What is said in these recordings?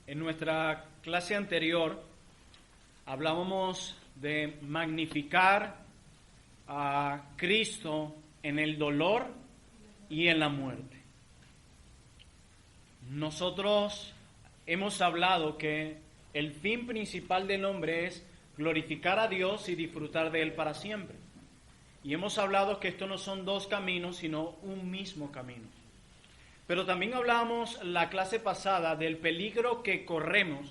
En nuestra clase anterior hablábamos de magnificar a Cristo en el dolor y en la muerte. Nosotros hemos hablado que el fin principal del hombre es glorificar a Dios y disfrutar de Él para siempre. Y hemos hablado que estos no son dos caminos, sino un mismo camino. Pero también hablábamos la clase pasada del peligro que corremos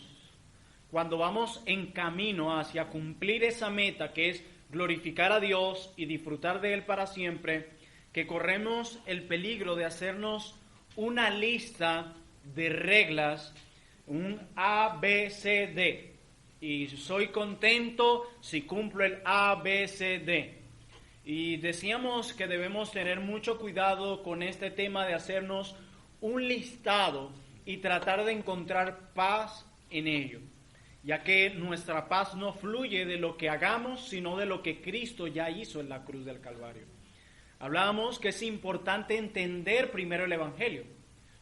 cuando vamos en camino hacia cumplir esa meta que es glorificar a Dios y disfrutar de Él para siempre, que corremos el peligro de hacernos una lista de reglas, un A, B, C, D. Y soy contento si cumplo el A, B, C, D. Y decíamos que debemos tener mucho cuidado con este tema de hacernos un listado y tratar de encontrar paz en ello, ya que nuestra paz no fluye de lo que hagamos, sino de lo que Cristo ya hizo en la cruz del Calvario. Hablábamos que es importante entender primero el Evangelio.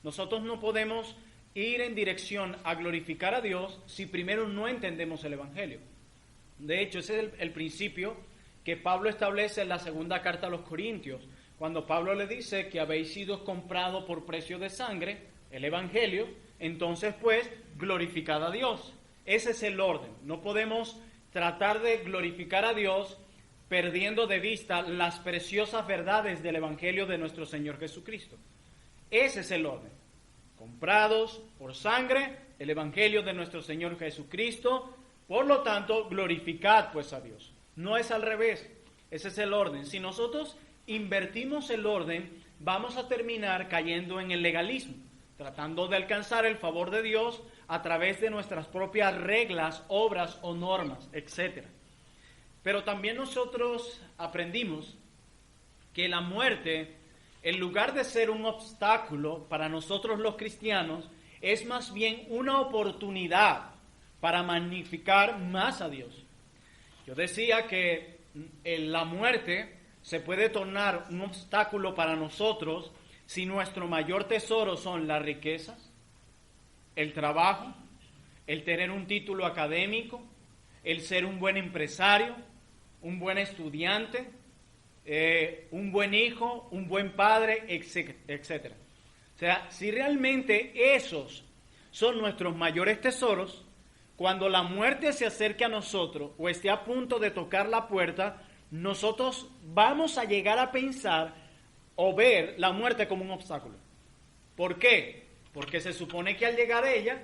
Nosotros no podemos ir en dirección a glorificar a Dios si primero no entendemos el Evangelio. De hecho, ese es el principio que Pablo establece en la segunda carta a los Corintios, cuando Pablo le dice que habéis sido comprados por precio de sangre, el Evangelio, entonces pues glorificad a Dios. Ese es el orden. No podemos tratar de glorificar a Dios perdiendo de vista las preciosas verdades del Evangelio de nuestro Señor Jesucristo. Ese es el orden. Comprados por sangre, el Evangelio de nuestro Señor Jesucristo, por lo tanto, glorificad pues a Dios. No es al revés, ese es el orden. Si nosotros invertimos el orden, vamos a terminar cayendo en el legalismo, tratando de alcanzar el favor de Dios a través de nuestras propias reglas, obras o normas, etc. Pero también nosotros aprendimos que la muerte, en lugar de ser un obstáculo para nosotros los cristianos, es más bien una oportunidad para magnificar más a Dios. Yo decía que la muerte se puede tornar un obstáculo para nosotros si nuestro mayor tesoro son las riquezas, el trabajo, el tener un título académico, el ser un buen empresario, un buen estudiante, un buen hijo, un buen padre, etc. O sea, si realmente esos son nuestros mayores tesoros, cuando la muerte se acerque a nosotros o esté a punto de tocar la puerta, nosotros vamos a llegar a pensar o ver la muerte como un obstáculo. ¿Por qué? Porque se supone que al llegar ella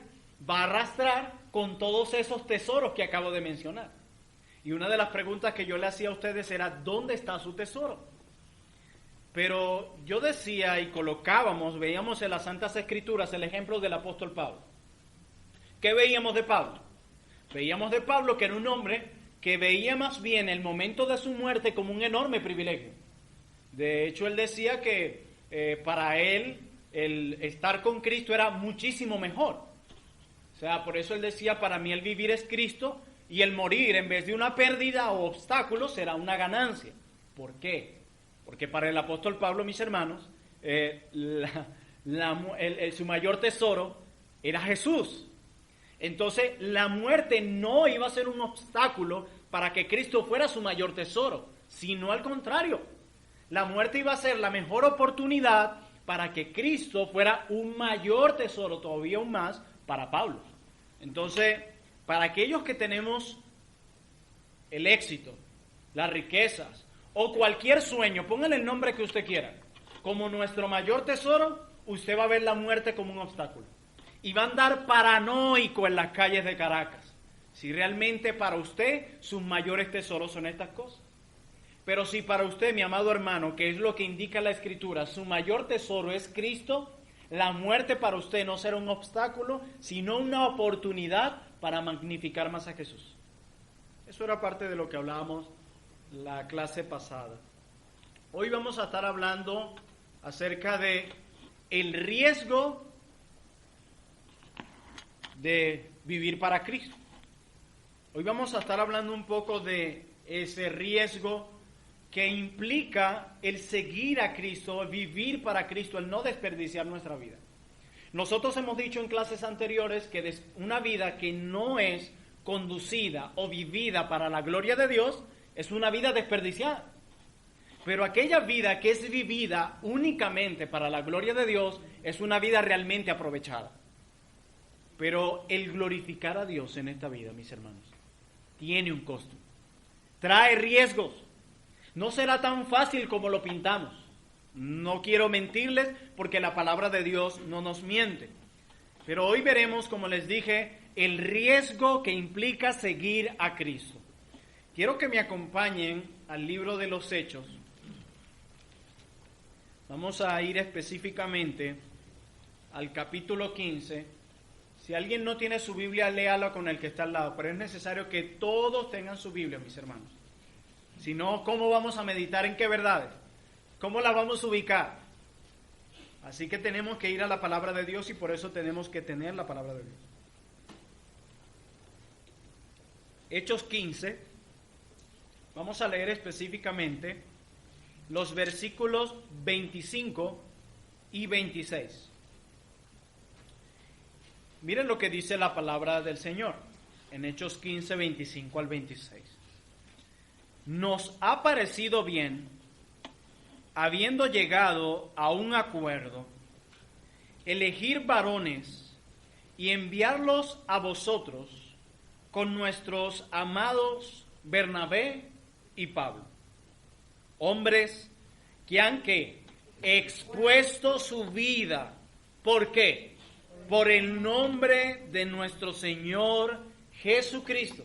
va a arrastrar con todos esos tesoros que acabo de mencionar. Y una de las preguntas que yo le hacía a ustedes era, ¿dónde está su tesoro? Pero yo decía y veíamos en las Santas Escrituras el ejemplo del apóstol Pablo. ¿Qué veíamos de Pablo? Veíamos de Pablo que era un hombre que veía más bien el momento de su muerte como un enorme privilegio. De hecho, él decía que para él el estar con Cristo era muchísimo mejor. O sea, por eso él decía, para mí el vivir es Cristo y el morir en vez de una pérdida o obstáculo será una ganancia. ¿Por qué? Porque para el apóstol Pablo, mis hermanos, su mayor tesoro era Jesús. Entonces, la muerte no iba a ser un obstáculo para que Cristo fuera su mayor tesoro, sino al contrario. La muerte iba a ser la mejor oportunidad para que Cristo fuera un mayor tesoro, todavía aún más, para Pablo. Entonces, para aquellos que tenemos el éxito, las riquezas o cualquier sueño, pónganle el nombre que usted quiera, como nuestro mayor tesoro, usted va a ver la muerte como un obstáculo. Y va a andar paranoico en las calles de Caracas, si realmente para usted sus mayores tesoros son estas cosas. Pero si para usted, mi amado hermano, que es lo que indica la Escritura, su mayor tesoro es Cristo, la muerte para usted no será un obstáculo, sino una oportunidad para magnificar más a Jesús. Eso era parte de lo que hablábamos la clase pasada. Hoy vamos a estar hablando acerca de el riesgo de vivir para Cristo. Hoy vamos a estar hablando un poco de ese riesgo que implica el seguir a Cristo, el vivir para Cristo, el no desperdiciar nuestra vida. Nosotros hemos dicho en clases anteriores que una vida que no es conducida o vivida para la gloria de Dios es una vida desperdiciada. Pero aquella vida que es vivida únicamente para la gloria de Dios es una vida realmente aprovechada. Pero el glorificar a Dios en esta vida, mis hermanos, tiene un costo. Trae riesgos. No será tan fácil como lo pintamos. No quiero mentirles porque la palabra de Dios no nos miente. Pero hoy veremos, como les dije, el riesgo que implica seguir a Cristo. Quiero que me acompañen al libro de los Hechos. Vamos a ir específicamente al capítulo 15. Si alguien no tiene su Biblia, léala con el que está al lado, pero es necesario que todos tengan su Biblia, mis hermanos. Si no, ¿cómo vamos a meditar en qué verdades? ¿Cómo las vamos a ubicar? Así que tenemos que ir a la palabra de Dios y por eso tenemos que tener la palabra de Dios. Hechos 15, vamos a leer específicamente los versículos 25 y 26. Miren lo que dice la palabra del Señor en Hechos 15, 25 al 26. Nos ha parecido bien, habiendo llegado a un acuerdo, elegir varones y enviarlos a vosotros con nuestros amados Bernabé y Pablo, hombres que han expuesto su vida. ¿Por qué? Por el nombre de nuestro Señor Jesucristo.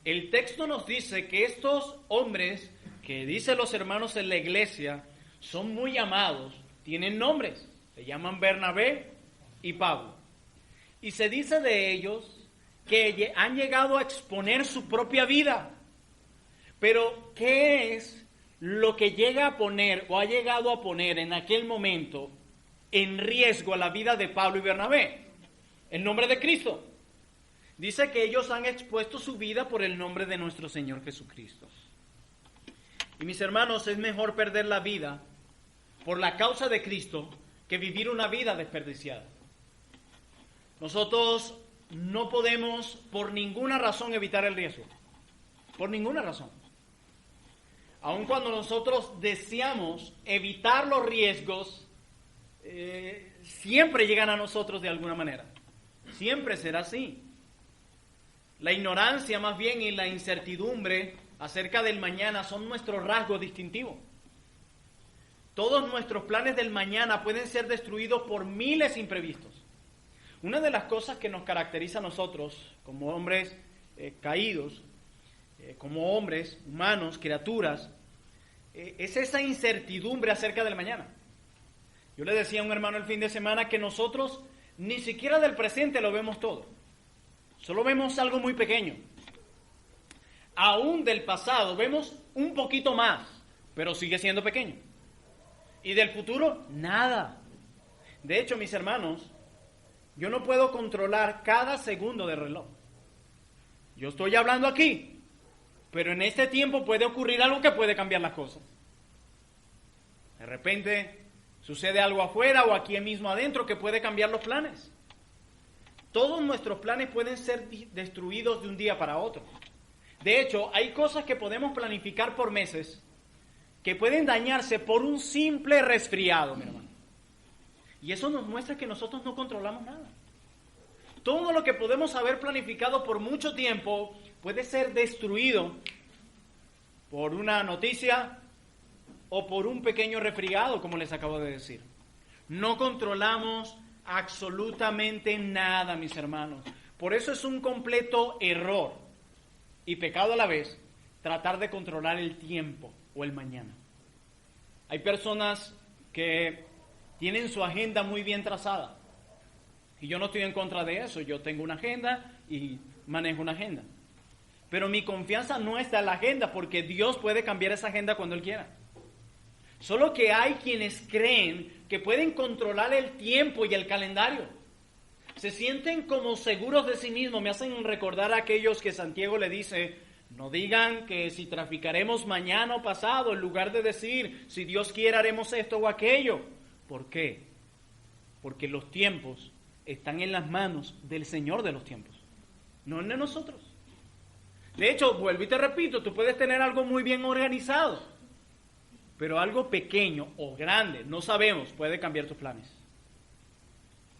El texto nos dice que estos hombres, que dicen los hermanos en la iglesia, son muy amados, tienen nombres, se llaman Bernabé y Pablo. Y se dice de ellos que han llegado a exponer su propia vida. Pero, ¿qué es lo que llega a poner o ha llegado a poner en aquel momento en riesgo a la vida de Pablo y Bernabé? El nombre de Cristo. Dice que ellos han expuesto su vida por el nombre de nuestro Señor Jesucristo. Y mis hermanos, es mejor perder la vida por la causa de Cristo que vivir una vida desperdiciada. Nosotros no podemos por ninguna razón evitar el riesgo. Por ninguna razón. Aun cuando nosotros deseamos evitar los riesgos, siempre llegan a nosotros de alguna manera. Siempre será así. La ignorancia más bien y la incertidumbre acerca del mañana son nuestros rasgos distintivos. Todos nuestros planes del mañana pueden ser destruidos por miles imprevistos. Una de las cosas que nos caracteriza a nosotros como hombres caídos, como hombres humanos, criaturas, es esa incertidumbre acerca del mañana. Yo le decía a un hermano el fin de semana que nosotros ni siquiera del presente lo vemos todo. Solo vemos algo muy pequeño. Aún del pasado vemos un poquito más, pero sigue siendo pequeño. Y del futuro, nada. De hecho, mis hermanos, yo no puedo controlar cada segundo del reloj. Yo estoy hablando aquí, pero en este tiempo puede ocurrir algo que puede cambiar las cosas. De repente sucede algo afuera o aquí mismo adentro que puede cambiar los planes. Todos nuestros planes pueden ser destruidos de un día para otro. De hecho, hay cosas que podemos planificar por meses que pueden dañarse por un simple resfriado, mi hermano. Y eso nos muestra que nosotros no controlamos nada. Todo lo que podemos haber planificado por mucho tiempo puede ser destruido por una noticia o por un pequeño resfriado, como les acabo de decir. No controlamos absolutamente nada, mis hermanos. Por eso es un completo error y pecado a la vez tratar de controlar el tiempo o el mañana. Hay personas que tienen su agenda muy bien trazada. Y yo no estoy en contra de eso. Yo tengo una agenda y manejo una agenda. Pero mi confianza no está en la agenda porque Dios puede cambiar esa agenda cuando Él quiera. Solo que hay quienes creen que pueden controlar el tiempo y el calendario. Se sienten como seguros de sí mismos. Me hacen recordar a aquellos que Santiago le dice: no digan que si traficaremos mañana o pasado, en lugar de decir si Dios quiere haremos esto o aquello. ¿Por qué? Porque los tiempos están en las manos del Señor de los tiempos, no en de nosotros. De hecho, vuelvo y te repito, tú puedes tener algo muy bien organizado, pero algo pequeño o grande, no sabemos, puede cambiar tus planes.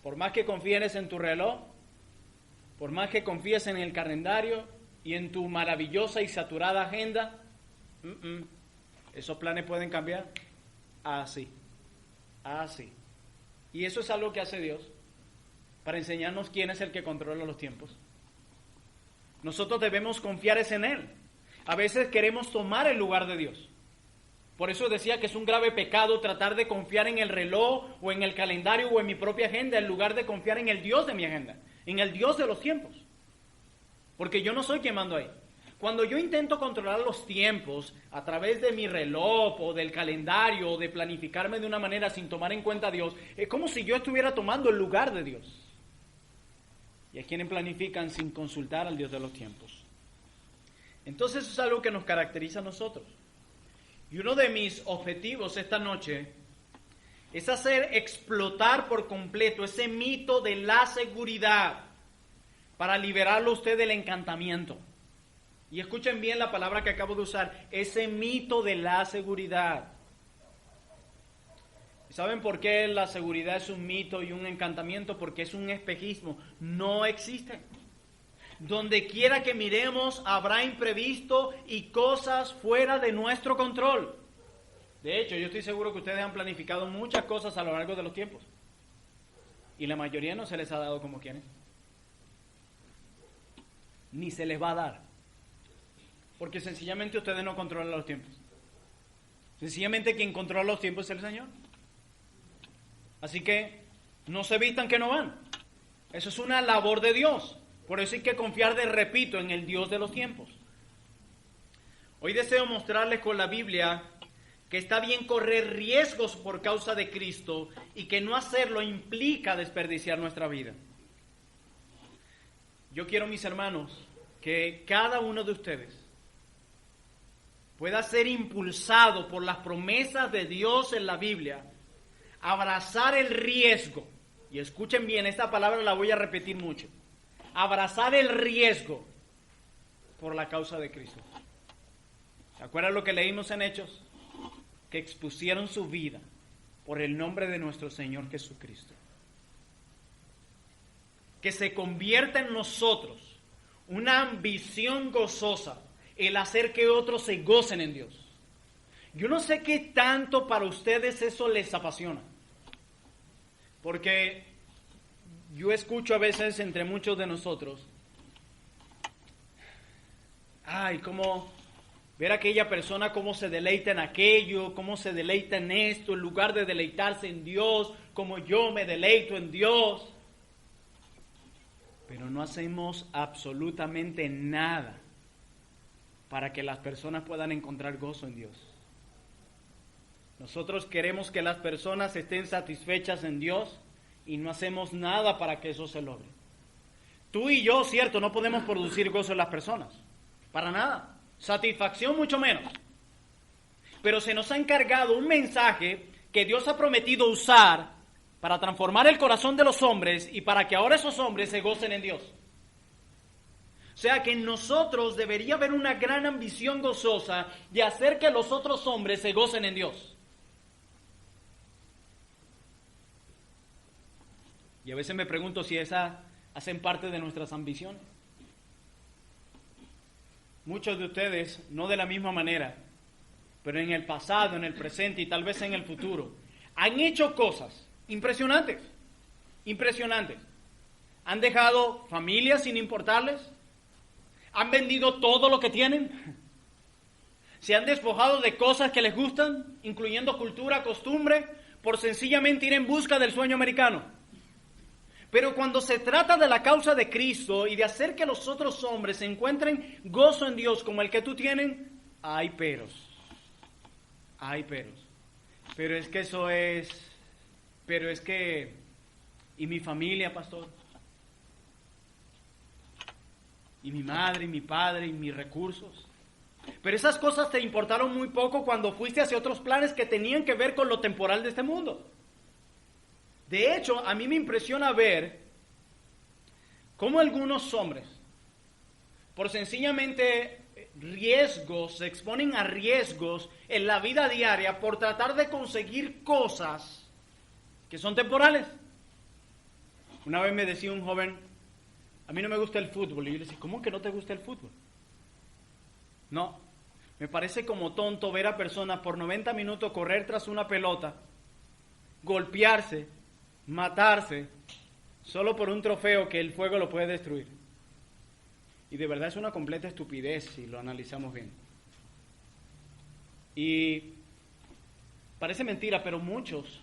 Por más que confíes en tu reloj, por más que confíes en el calendario y en tu maravillosa y saturada agenda, esos planes pueden cambiar así. Y eso es algo que hace Dios para enseñarnos quién es el que controla los tiempos. Nosotros debemos confiar en Él. A veces queremos tomar el lugar de Dios. Por eso decía que es un grave pecado tratar de confiar en el reloj o en el calendario o en mi propia agenda en lugar de confiar en el Dios de mi agenda, en el Dios de los tiempos. Porque yo no soy quien mando ahí. Cuando yo intento controlar los tiempos a través de mi reloj o del calendario o de planificarme de una manera sin tomar en cuenta a Dios, es como si yo estuviera tomando el lugar de Dios. Y hay quienes planifican sin consultar al Dios de los tiempos. Entonces eso es algo que nos caracteriza a nosotros. Y uno de mis objetivos esta noche es hacer explotar por completo ese mito de la seguridad para liberarlo a usted del encantamiento. Y escuchen bien la palabra que acabo de usar, ese mito de la seguridad. ¿Saben por qué la seguridad es un mito y un encantamiento? Porque es un espejismo, no existe. Donde quiera que miremos habrá imprevisto y cosas fuera de nuestro control. De hecho, yo estoy seguro que ustedes han planificado muchas cosas a lo largo de los tiempos. Y la mayoría no se les ha dado como quieren. Ni se les va a dar. Porque sencillamente ustedes no controlan los tiempos. Sencillamente quien controla los tiempos es el Señor. Así que no se vistan que no van. Eso es una labor de Dios. Por eso hay que confiar, repito, en el Dios de los tiempos. Hoy deseo mostrarles con la Biblia que está bien correr riesgos por causa de Cristo y que no hacerlo implica desperdiciar nuestra vida. Yo quiero, mis hermanos, que cada uno de ustedes pueda ser impulsado por las promesas de Dios en la Biblia, abrazar el riesgo, y escuchen bien, esta palabra la voy a repetir mucho, abrazar el riesgo por la causa de Cristo. ¿Se acuerdan lo que leímos en Hechos? Que expusieron su vida por el nombre de nuestro Señor Jesucristo. Que se convierta en nosotros una ambición gozosa el hacer que otros se gocen en Dios. Yo no sé qué tanto para ustedes eso les apasiona. Porque yo escucho a veces entre muchos de nosotros, cómo ver a aquella persona, cómo se deleita en aquello, cómo se deleita en esto, en lugar de deleitarse en Dios, como yo me deleito en Dios. Pero no hacemos absolutamente nada para que las personas puedan encontrar gozo en Dios. Nosotros queremos que las personas estén satisfechas en Dios y no hacemos nada para que eso se logre. Tú y yo, cierto, no podemos producir gozo en las personas, para nada. Satisfacción mucho menos. Pero se nos ha encargado un mensaje que Dios ha prometido usar para transformar el corazón de los hombres y para que ahora esos hombres se gocen en Dios. O sea que en nosotros debería haber una gran ambición gozosa de hacer que los otros hombres se gocen en Dios. Y a veces me pregunto si esas hacen parte de nuestras ambiciones. Muchos de ustedes, no de la misma manera, pero en el pasado, en el presente y tal vez en el futuro, han hecho cosas impresionantes. Han dejado familias sin importarles. Han vendido todo lo que tienen. Se han despojado de cosas que les gustan, incluyendo cultura, costumbre, por sencillamente ir en busca del sueño americano. Pero cuando se trata de la causa de Cristo y de hacer que los otros hombres encuentren gozo en Dios como el que tú tienes, hay peros. Pero es que, ¿y mi familia, pastor? ¿Y mi madre, y mi padre, y mis recursos? Pero esas cosas te importaron muy poco cuando fuiste hacia otros planes que tenían que ver con lo temporal de este mundo. De hecho, a mí me impresiona ver cómo algunos hombres, por sencillamente riesgos, se exponen a riesgos en la vida diaria por tratar de conseguir cosas que son temporales. Una vez me decía un joven, a mí no me gusta el fútbol. Y yo le decía, ¿cómo que no te gusta el fútbol? No, me parece como tonto ver a personas por 90 minutos correr tras una pelota, golpearse, matarse, solo por un trofeo que el fuego lo puede destruir. Y de verdad es una completa estupidez si lo analizamos bien. Y parece mentira, pero muchos,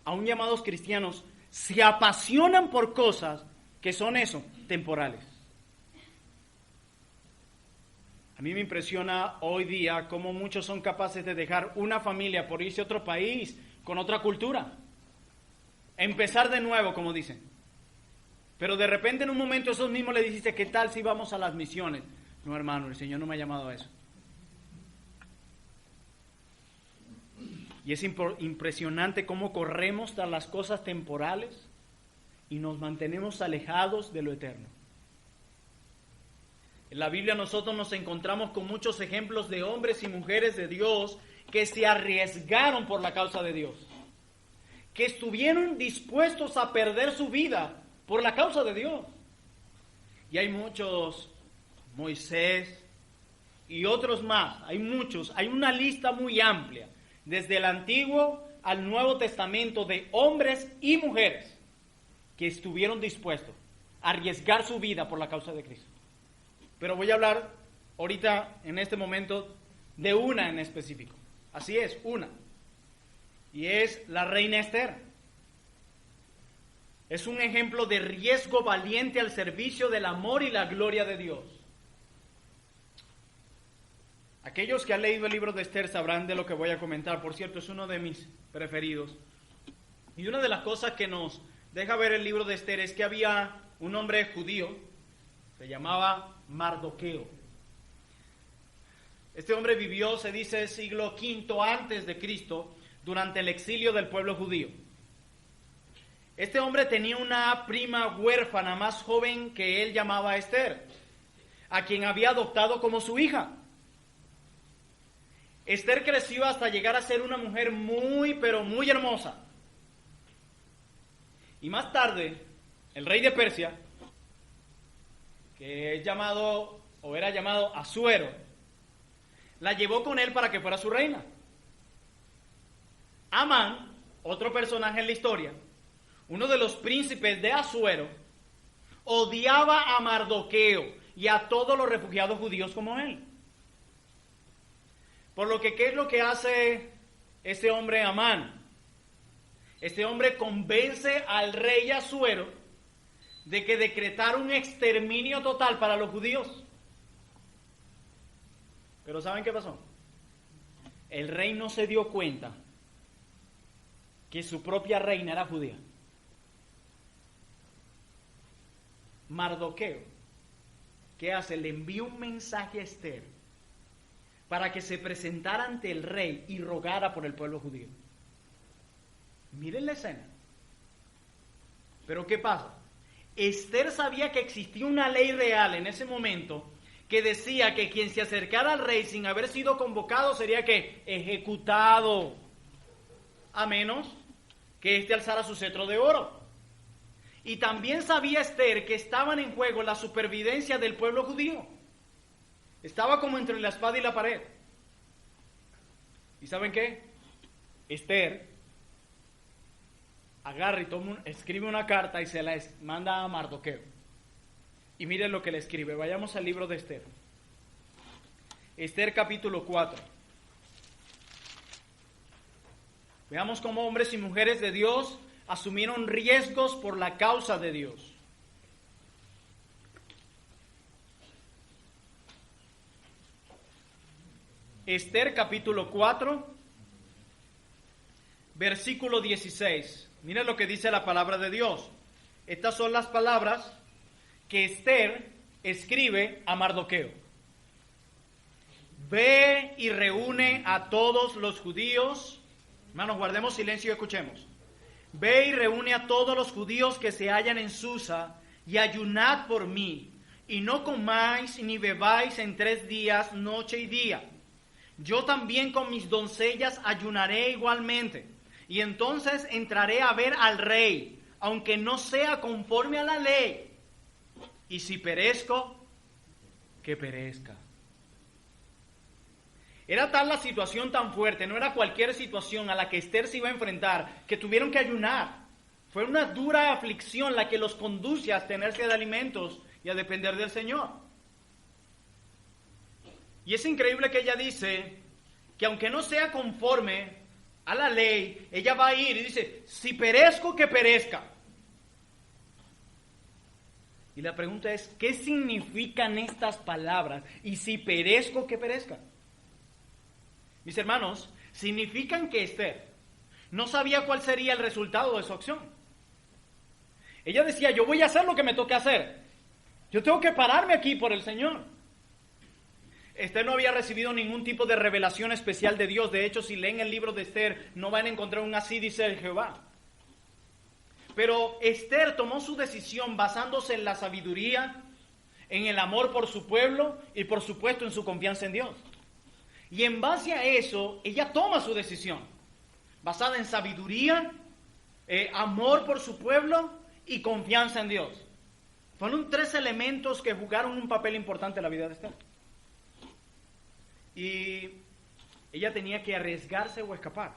aún llamados cristianos, se apasionan por cosas que son eso, temporales. A mí me impresiona hoy día cómo muchos son capaces de dejar una familia por irse a otro país, con otra cultura. Empezar de nuevo, como dicen. Pero de repente en un momento esos mismos le dijiste, ¿qué tal si vamos a las misiones? No, hermano, el Señor no me ha llamado a eso. Y es impresionante cómo corremos tras las cosas temporales y nos mantenemos alejados de lo eterno. En la Biblia nosotros nos encontramos con muchos ejemplos de hombres y mujeres de Dios que se arriesgaron por la causa de Dios, que estuvieron dispuestos a perder su vida por la causa de Dios. Y hay muchos, Moisés y otros más, hay muchos, hay una lista muy amplia, desde el Antiguo al Nuevo Testamento, de hombres y mujeres que estuvieron dispuestos a arriesgar su vida por la causa de Cristo. Pero voy a hablar ahorita, en este momento, de una en específico. Así es, una. Y es la reina Esther. Es un ejemplo de riesgo valiente al servicio del amor y la gloria de Dios. Aquellos que han leído el libro de Esther sabrán de lo que voy a comentar. Por cierto, es uno de mis preferidos. Y una de las cosas que nos deja ver el libro de Esther es que había un hombre judío, se llamaba Mardoqueo. Este hombre vivió, se dice, siglo V antes de Cristo, durante el exilio del pueblo judío. Este hombre tenía una prima huérfana más joven que él llamaba Esther, a quien había adoptado como su hija. Esther creció hasta llegar a ser una mujer muy, pero muy hermosa. Y más tarde, el rey de Persia, que es llamado, o era llamado Asuero, la llevó con él para que fuera su reina. Amán, otro personaje en la historia, uno de los príncipes de Asuero, odiaba a Mardoqueo y a todos los refugiados judíos como él. Por lo que, ¿qué es lo que hace este hombre Amán? Este hombre convence al rey Asuero de que decretara un exterminio total para los judíos. Pero ¿saben qué pasó? El rey no se dio cuenta que su propia reina era judía. Mardoqueo, ¿qué hace? Le envía un mensaje a Esther para que se presentara ante el rey y rogara por el pueblo judío. Miren la escena. Pero ¿qué pasa? Esther sabía que existía una ley real en ese momento que decía que quien se acercara al rey sin haber sido convocado sería que ejecutado, a menos que éste alzara su cetro de oro. Y también sabía Esther que estaban en juego la supervivencia del pueblo judío. Estaba como entre la espada y la pared. ¿Y saben qué? Esther agarra y escribe una carta y se la manda a Mardoqueo. Y miren lo que le escribe. Vayamos al libro de Esther. Esther capítulo 4. Veamos cómo hombres y mujeres de Dios asumieron riesgos por la causa de Dios. Esther capítulo 4, versículo 16. Miren lo que dice la palabra de Dios. Estas son las palabras que Esther escribe a Mardoqueo. Ve y reúne a todos los judíos. Hermanos, guardemos silencio y escuchemos. ve y reúne a todos los judíos que se hallan en Susa, y ayunad por mí, y no comáis ni bebáis en 3 días, noche y día. Yo también con mis doncellas ayunaré igualmente, y entonces entraré a ver al rey, aunque no sea conforme a la ley. Y si perezco, que perezca. Era tal la situación tan fuerte, no era cualquier situación a la que Esther se iba a enfrentar, que tuvieron que ayunar. Fue una dura aflicción la que los conduce a abstenerse de alimentos y a depender del Señor. Y es increíble que ella dice que aunque no sea conforme a la ley, ella va a ir y dice, si perezco, que perezca. Y la pregunta es, ¿qué significan estas palabras? Y si perezco, que perezca. Mis hermanos, significan que Esther no sabía cuál sería el resultado de su acción. Ella decía, yo voy a hacer lo que me toque hacer. Yo tengo que pararme aquí por el Señor. Esther no había recibido ningún tipo de revelación especial de Dios. De hecho, si leen el libro de Esther, no van a encontrar un así dice Jehová. Pero Esther tomó su decisión basándose en la sabiduría, en el amor por su pueblo y por supuesto en su confianza en Dios. Y en base a eso, ella toma su decisión, basada en sabiduría, amor por su pueblo y confianza en Dios. Fueron 3 elementos que jugaron un papel importante en la vida de Esther. Y ella tenía que arriesgarse o escapar.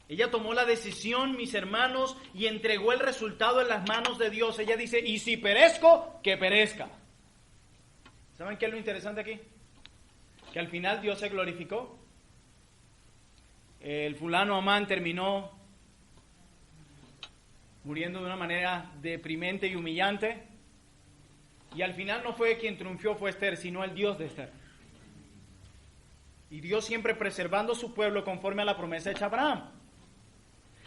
Ella tomó la decisión, mis hermanos, y entregó el resultado en las manos de Dios. Ella dice, y si perezco, que perezca. ¿Saben qué es lo interesante aquí? Que al final Dios se glorificó. El fulano Amán terminó muriendo de una manera deprimente y humillante. Y al final no fue quien triunfó, fue Esther, sino el Dios de Esther. Y Dios siempre preservando su pueblo conforme a la promesa hecha a Abraham.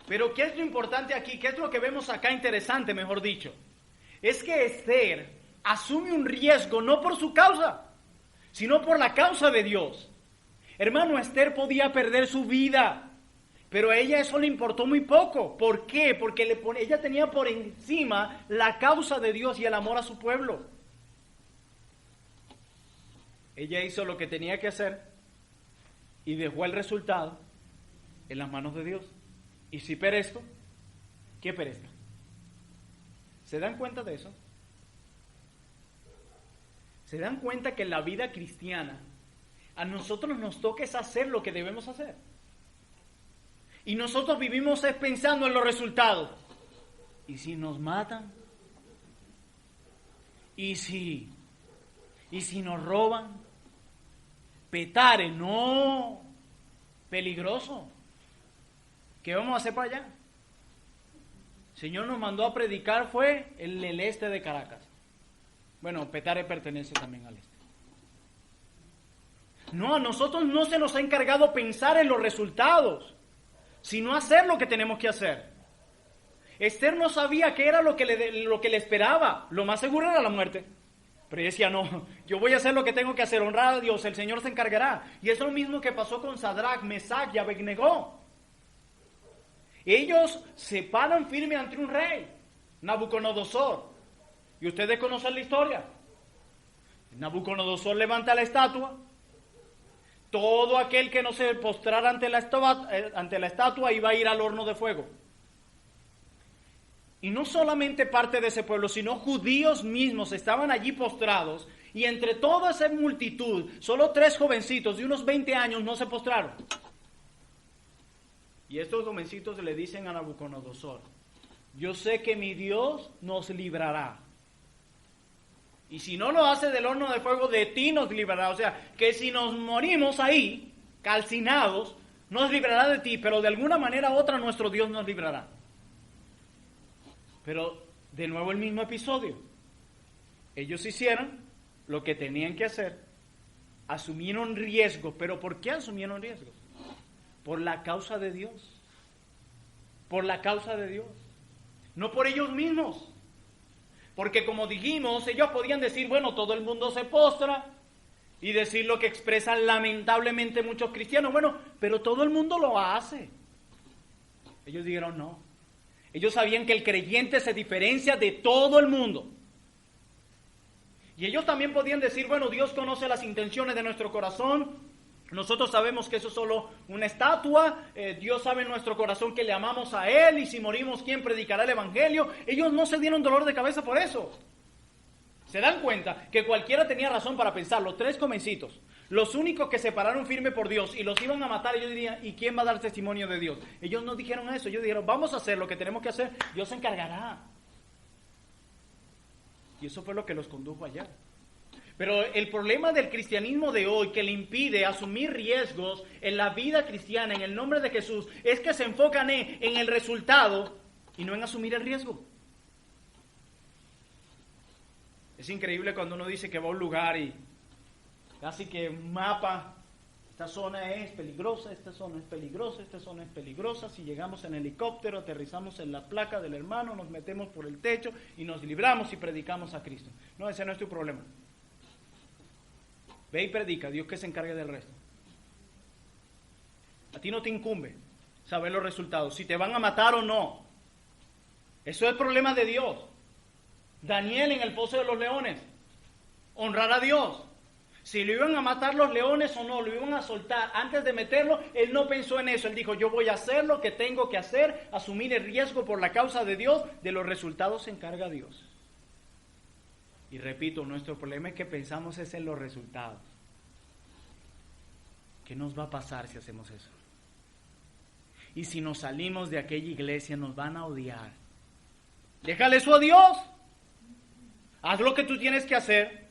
Pero ¿qué es lo importante aquí? ¿Qué es lo que vemos acá interesante, mejor dicho? Es que Esther asume un riesgo no por su causa, sino por la causa de Dios. Hermano, Esther podía perder su vida, pero a ella eso le importó muy poco. ¿Por qué? Porque ella tenía por encima la causa de Dios y el amor a su pueblo. Ella hizo lo que tenía que hacer y dejó el resultado en las manos de Dios. Y si perezco, que perezca. ¿Se dan cuenta de eso? ¿Se dan cuenta que en la vida cristiana a nosotros nos toca es hacer lo que debemos hacer? Y nosotros vivimos pensando en los resultados. ¿Y si nos matan? ¿Y si nos roban? Petare, no. Peligroso. ¿Qué vamos a hacer para allá? El Señor nos mandó a predicar, fue en el este de Caracas. Bueno, Petare pertenece también al este. No, a nosotros no se nos ha encargado pensar en los resultados, sino hacer lo que tenemos que hacer. Esther no sabía qué era lo que le esperaba. Lo más seguro era la muerte. Pero ella decía, no, yo voy a hacer lo que tengo que hacer, honrar a Dios, el Señor se encargará. Y es lo mismo que pasó con Sadrach, Mesach y Abednego. Ellos se paran firme ante un rey, Nabucodonosor. Y ustedes conocen la historia. Nabucodonosor levanta la estatua. Todo aquel que no se postrara ante la estatua iba a ir al horno de fuego. Y no solamente parte de ese pueblo, sino judíos mismos estaban allí postrados. Y entre toda esa multitud, solo 3 jovencitos de unos 20 años no se postraron. Y estos jovencitos le dicen a Nabucodonosor, yo sé que mi Dios nos librará. Y si no lo hace del horno de fuego, de ti nos librará. O sea, que si nos morimos ahí, calcinados, nos librará de ti, pero de alguna manera u otra nuestro Dios nos librará. Pero de nuevo el mismo episodio. Ellos hicieron lo que tenían que hacer, asumieron riesgos. ¿Pero por qué asumieron riesgos? Por la causa de Dios. Por la causa de Dios. No por ellos mismos. Porque como dijimos, ellos podían decir, bueno, todo el mundo se postra, y decir lo que expresan lamentablemente muchos cristianos. Bueno, pero todo el mundo lo hace. Ellos dijeron no. Ellos sabían que el creyente se diferencia de todo el mundo. Y ellos también podían decir, bueno, Dios conoce las intenciones de nuestro corazón. Nosotros sabemos que eso es solo una estatua. Dios sabe en nuestro corazón que le amamos a Él. Y si morimos, ¿quién predicará el Evangelio? Ellos no se dieron dolor de cabeza por eso. Se dan cuenta que cualquiera tenía razón para pensar. Los tres jovencitos, los únicos que se pararon firme por Dios y los iban a matar, ellos dirían, ¿y quién va a dar testimonio de Dios? Ellos no dijeron eso. Ellos dijeron, vamos a hacer lo que tenemos que hacer. Dios se encargará. Y eso fue lo que los condujo allá. Pero el problema del cristianismo de hoy que le impide asumir riesgos en la vida cristiana, en el nombre de Jesús, es que se enfocan en el resultado y no en asumir el riesgo. Es increíble cuando uno dice que va a un lugar y casi que un mapa, esta zona es peligrosa, esta zona es peligrosa, esta zona es peligrosa. Si llegamos en helicóptero, aterrizamos en la placa del hermano, nos metemos por el techo y nos libramos y predicamos a Cristo. No, ese no es tu problema. Ve y predica, Dios que se encargue del resto. A ti no te incumbe saber los resultados, si te van a matar o no. Eso es el problema de Dios. Daniel en el foso de los leones, honrar a Dios. Si lo iban a matar los leones o no, lo iban a soltar antes de meterlo, él no pensó en eso. Él dijo, yo voy a hacer lo que tengo que hacer, asumir el riesgo por la causa de Dios. De los resultados se encarga Dios. Y repito, nuestro problema es que pensamos es en los resultados. ¿Qué nos va a pasar si hacemos eso? Y si nos salimos de aquella iglesia nos van a odiar. Déjale eso a Dios. Haz lo que tú tienes que hacer.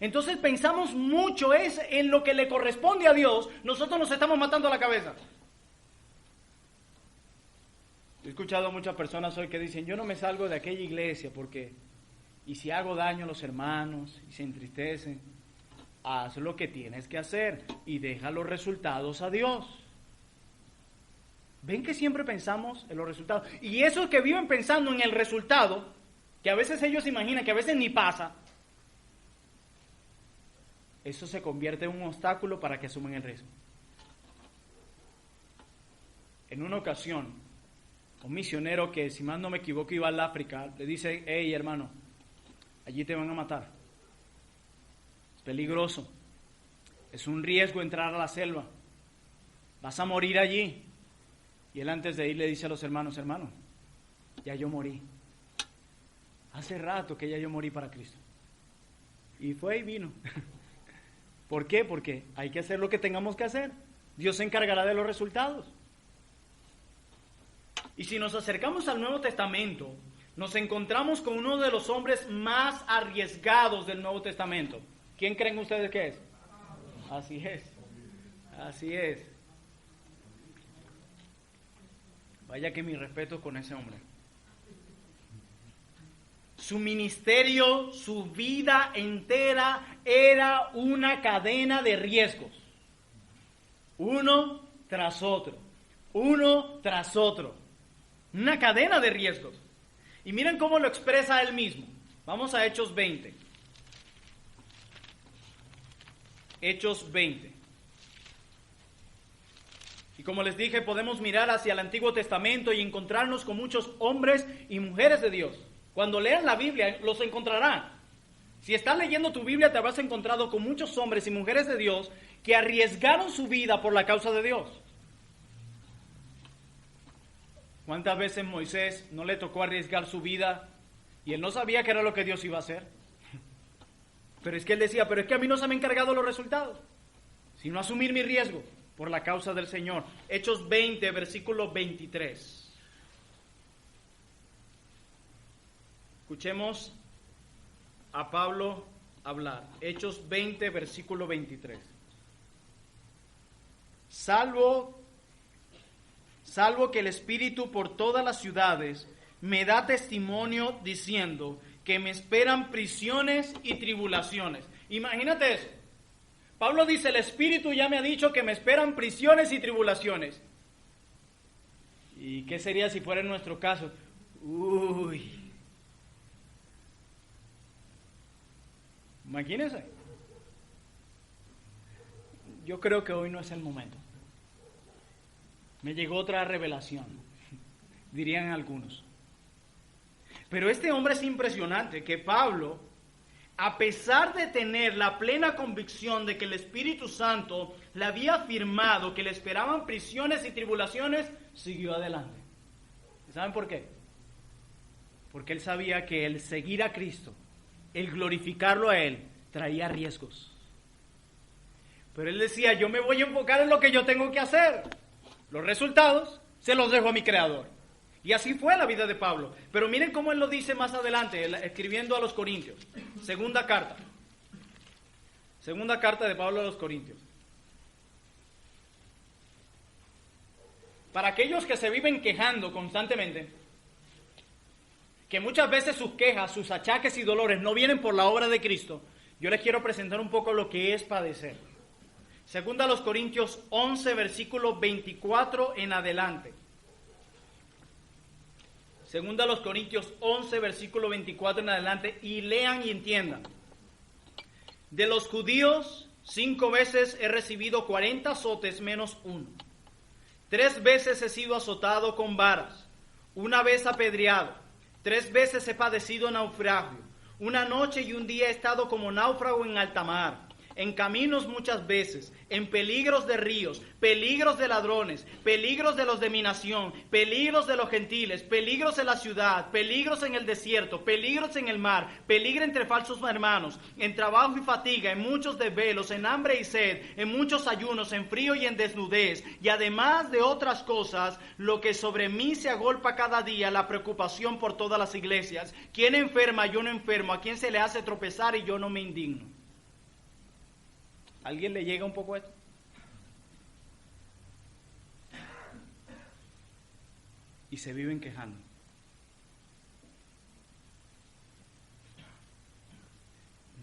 Entonces pensamos mucho es en lo que le corresponde a Dios. Nosotros nos estamos matando la cabeza. He escuchado a muchas personas hoy que dicen, yo no me salgo de aquella iglesia porque, y si hago daño a los hermanos y se entristecen, haz lo que tienes que hacer y deja los resultados a Dios. ¿Ven que siempre pensamos en los resultados? Y esos que viven pensando en el resultado, que a veces ellos imaginan, que a veces ni pasa, eso se convierte en un obstáculo para que asuman el riesgo. En una ocasión, un misionero que, si más no me equivoco, iba al África, le dice, hey hermano, allí te van a matar. Es peligroso. Es un riesgo entrar a la selva. Vas a morir allí. Y él antes de ir le dice a los hermanos, hermano, ya yo morí. Hace rato que ya yo morí para Cristo. Y fue y vino. ¿Por qué? Porque hay que hacer lo que tengamos que hacer. Dios se encargará de los resultados. Y si nos acercamos al Nuevo Testamento, nos encontramos con uno de los hombres más arriesgados del Nuevo Testamento. ¿Quién creen ustedes que es? Así es. Así es. Vaya que mi respeto con ese hombre. Su ministerio, su vida entera era una cadena de riesgos. Uno tras otro. Uno tras otro. Una cadena de riesgos. Y miren cómo lo expresa él mismo. Vamos a Hechos 20. Hechos 20. Y como les dije, podemos mirar hacia el Antiguo Testamento y encontrarnos con muchos hombres y mujeres de Dios. Cuando lean la Biblia, los encontrarán. Si estás leyendo tu Biblia, te habrás encontrado con muchos hombres y mujeres de Dios que arriesgaron su vida por la causa de Dios. ¿Cuántas veces Moisés no le tocó arriesgar su vida y él no sabía qué era lo que Dios iba a hacer? Pero es que él decía, pero es que a mí no se me han encargado los resultados, sino asumir mi riesgo por la causa del Señor. Hechos 20, versículo 23. Escuchemos a Pablo hablar. Hechos 20, versículo 23. Salvo que el Espíritu por todas las ciudades me da testimonio diciendo que me esperan prisiones y tribulaciones. Imagínate eso. Pablo dice, el Espíritu ya me ha dicho que me esperan prisiones y tribulaciones. ¿Y qué sería si fuera en nuestro caso? Imagínense. Yo creo que hoy no es el momento. Me llegó otra revelación, dirían algunos. Pero este hombre es impresionante, que Pablo, a pesar de tener la plena convicción de que el Espíritu Santo le había afirmado que le esperaban prisiones y tribulaciones, siguió adelante. ¿Saben por qué? Porque él sabía que el seguir a Cristo, el glorificarlo a Él, traía riesgos. Pero él decía, yo me voy a enfocar en lo que yo tengo que hacer. Los resultados se los dejo a mi Creador. Y así fue la vida de Pablo. Pero miren cómo él lo dice más adelante, escribiendo a los Corintios. Segunda carta de Pablo a los Corintios. Para aquellos que se viven quejando constantemente, que muchas veces sus quejas, sus achaques y dolores no vienen por la obra de Cristo, yo les quiero presentar un poco lo que es padecer. Segunda a los Corintios 11, versículo 24 en adelante. Segunda a los Corintios 11, versículo 24 en adelante, y lean y entiendan. De los judíos, 5 veces he recibido 40 azotes menos uno. 3 veces he sido azotado con varas, 1 vez apedreado, 3 veces he padecido naufragio. 1 noche y 1 día he estado como náufrago en alta mar, en caminos muchas veces, en peligros de ríos, peligros de ladrones, peligros de los de mi nación, peligros de los gentiles, peligros en la ciudad, peligros en el desierto, peligros en el mar, peligro entre falsos hermanos, en trabajo y fatiga, en muchos desvelos, en hambre y sed, en muchos ayunos, en frío y en desnudez, y además de otras cosas, lo que sobre mí se agolpa cada día, la preocupación por todas las iglesias. ¿Quién enferma? Yo no enfermo. ¿A quién se le hace tropezar y yo no me indigno? ¿Alguien le llega un poco esto? Y se viven quejando.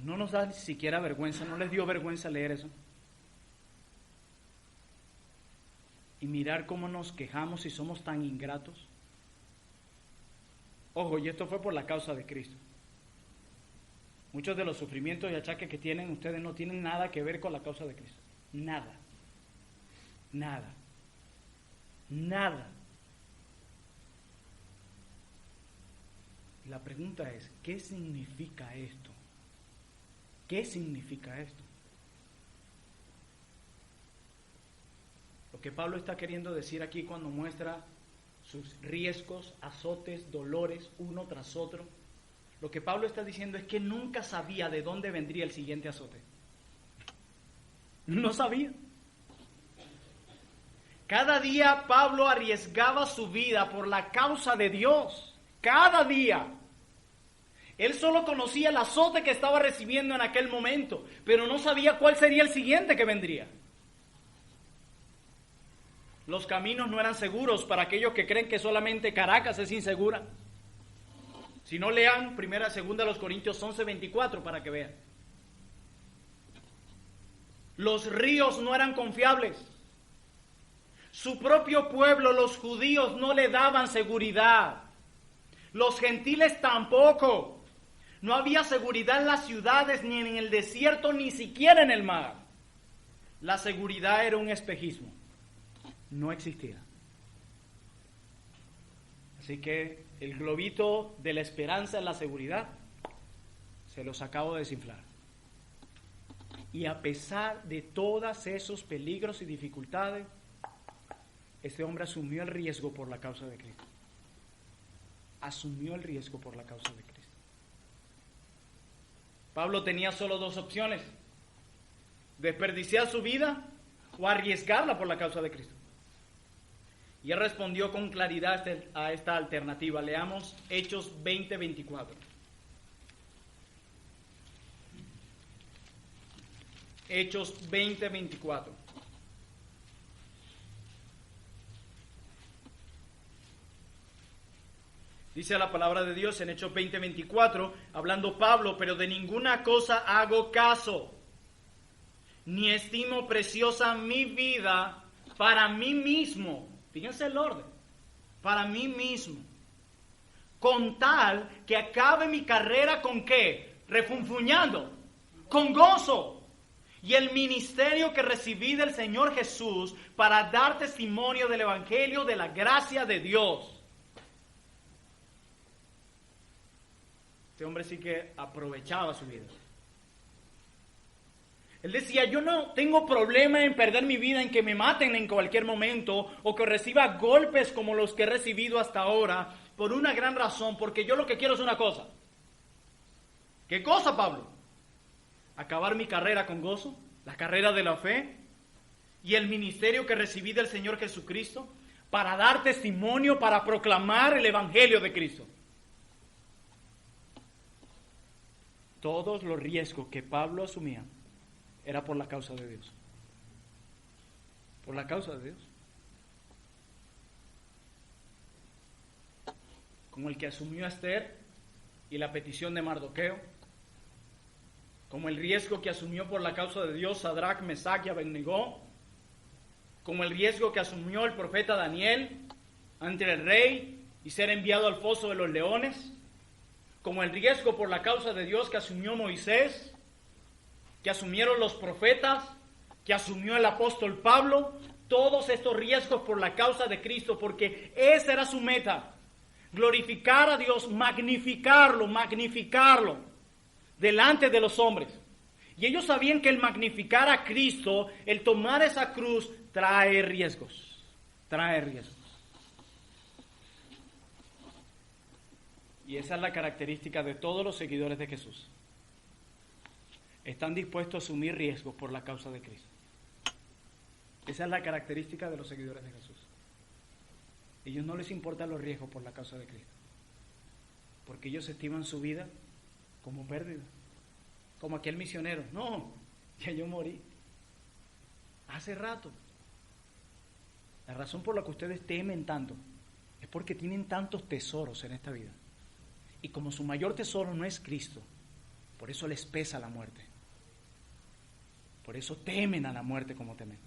¿No nos da ni siquiera vergüenza? ¿No les dio vergüenza leer eso? Y mirar cómo nos quejamos y somos tan ingratos. Ojo, y esto fue por la causa de Cristo. Muchos de los sufrimientos y achaques que tienen ustedes no tienen nada que ver con la causa de Cristo. Nada. Nada. Nada. La pregunta es, ¿qué significa esto? ¿Qué significa esto? Lo que Pablo está queriendo decir aquí cuando muestra sus riesgos, azotes, dolores, uno tras otro, lo que Pablo está diciendo es que nunca sabía de dónde vendría el siguiente azote. No sabía. Cada día Pablo arriesgaba su vida por la causa de Dios. Cada día. Él solo conocía el azote que estaba recibiendo en aquel momento, pero no sabía cuál sería el siguiente que vendría. Los caminos no eran seguros para aquellos que creen que solamente Caracas es insegura. Si no, lean segunda a los Corintios 11, 24 para que vean. Los ríos no eran confiables. Su propio pueblo, los judíos, no le daban seguridad. Los gentiles tampoco. No había seguridad en las ciudades, ni en el desierto, ni siquiera en el mar. La seguridad era un espejismo. No existía. Así que el globito de la esperanza en la seguridad se los acabo de desinflar. Y a pesar de todos esos peligros y dificultades, este hombre asumió el riesgo por la causa de Cristo. Asumió el riesgo por la causa de Cristo. Pablo tenía solo 2 opciones: desperdiciar su vida o arriesgarla por la causa de Cristo. Y él respondió con claridad a esta alternativa. Leamos Hechos 20, 24. Hechos 20, 24. Dice la palabra de Dios en Hechos 20, 24, hablando Pablo: pero de ninguna cosa hago caso, ni estimo preciosa mi vida para mí mismo. Fíjense el orden. Para mí mismo. Con tal que acabe mi carrera, ¿con qué? Refunfuñando. Con gozo. y el ministerio que recibí del Señor Jesús para dar testimonio del Evangelio de la gracia de Dios. Este hombre sí que aprovechaba su vida. Él decía, yo no tengo problema en perder mi vida, en que me maten en cualquier momento o que reciba golpes como los que he recibido hasta ahora, por una gran razón, porque yo lo que quiero es una cosa. ¿Qué cosa, Pablo? Acabar mi carrera con gozo, la carrera de la fe y el ministerio que recibí del Señor Jesucristo para dar testimonio, para proclamar el Evangelio de Cristo. Todos los riesgos que Pablo asumía era por la causa de Dios. Por la causa de Dios. Como el que asumió a Esther y la petición de Mardoqueo. Como el riesgo que asumió por la causa de Dios Sadrach, Mesach y Abednego. Como el riesgo que asumió el profeta Daniel ante el rey y ser enviado al foso de los leones. Como el riesgo por la causa de Dios que asumió Moisés, que asumieron los profetas, que asumió el apóstol Pablo, todos estos riesgos por la causa de Cristo, porque esa era su meta, glorificar a Dios, magnificarlo delante de los hombres. Y ellos sabían que el magnificar a Cristo, el tomar esa cruz, trae riesgos. Y esa es la característica de todos los seguidores de Jesús. Están dispuestos a asumir riesgos por la causa de Cristo. Esa es la característica de los seguidores de Jesús. A ellos no les importan los riesgos por la causa de Cristo. Porque ellos estiman su vida como pérdida. Como aquel misionero. No, ya yo morí. Hace rato. La razón por la que ustedes temen tanto es porque tienen tantos tesoros en esta vida. Y como su mayor tesoro no es Cristo, por eso les pesa la muerte. Por eso temen a la muerte como temen.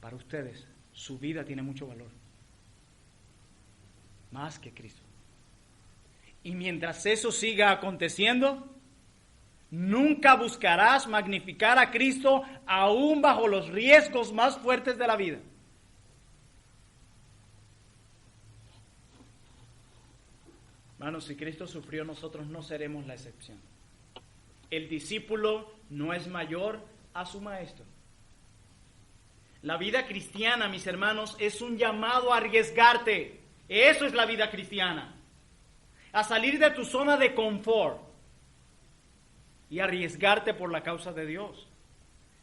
Para ustedes, su vida tiene mucho valor. Más que Cristo. Y mientras eso siga aconteciendo, nunca buscarás magnificar a Cristo aún bajo los riesgos más fuertes de la vida. Hermanos, si Cristo sufrió, nosotros no seremos la excepción. El discípulo no es mayor a su maestro. La vida cristiana, mis hermanos, es un llamado a arriesgarte. Eso es la vida cristiana. A salir de tu zona de confort y arriesgarte por la causa de Dios.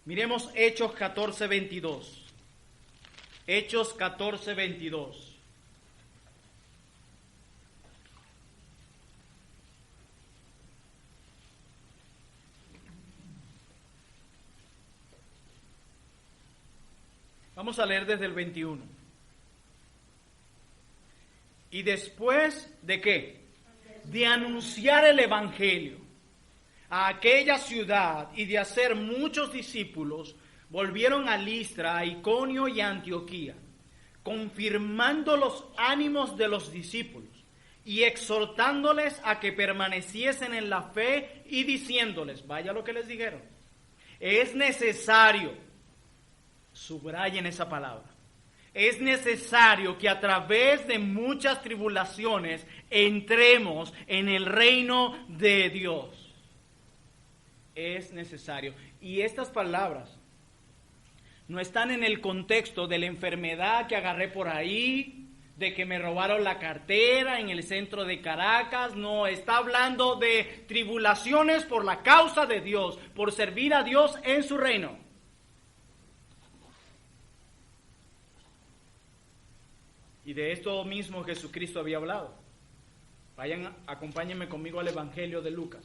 Miremos Hechos 14:22. Hechos 14:22. Vamos a leer desde el 21. ¿Y después de qué? De anunciar el Evangelio a aquella ciudad y de hacer muchos discípulos, volvieron a Listra, a Iconio y a Antioquía, confirmando los ánimos de los discípulos y exhortándoles a que permaneciesen en la fe y diciéndoles, vaya lo que les dijeron, es necesario, subrayen esa palabra, es necesario que a través de muchas tribulaciones entremos en el reino de Dios. Es necesario. Y estas palabras no están en el contexto de la enfermedad que agarré por ahí, de que me robaron la cartera en el centro de Caracas. No, está hablando de tribulaciones por la causa de Dios, por servir a Dios en su reino. Y de esto mismo Jesucristo había hablado. Vayan, acompáñenme conmigo al Evangelio de Lucas.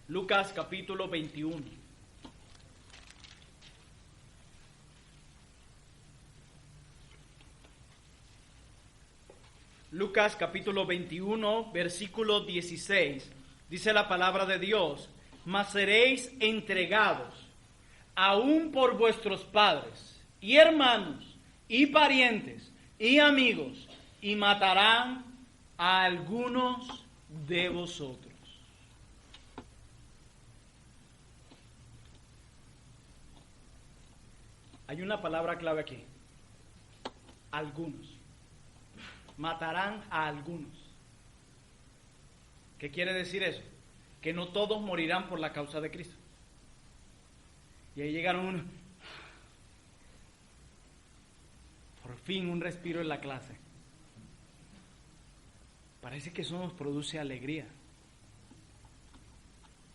Lucas capítulo 21. Lucas capítulo 21, versículo 16. Dice la palabra de Dios: mas seréis entregados aún por vuestros padres y hermanos y parientes y amigos, y matarán a algunos de vosotros. Hay una palabra clave aquí. Algunos. Matarán a algunos. ¿Qué quiere decir eso? Que no todos morirán por la causa de Cristo. Y ahí llegaron unos. Por fin un respiro en la clase. Parece que eso nos produce alegría,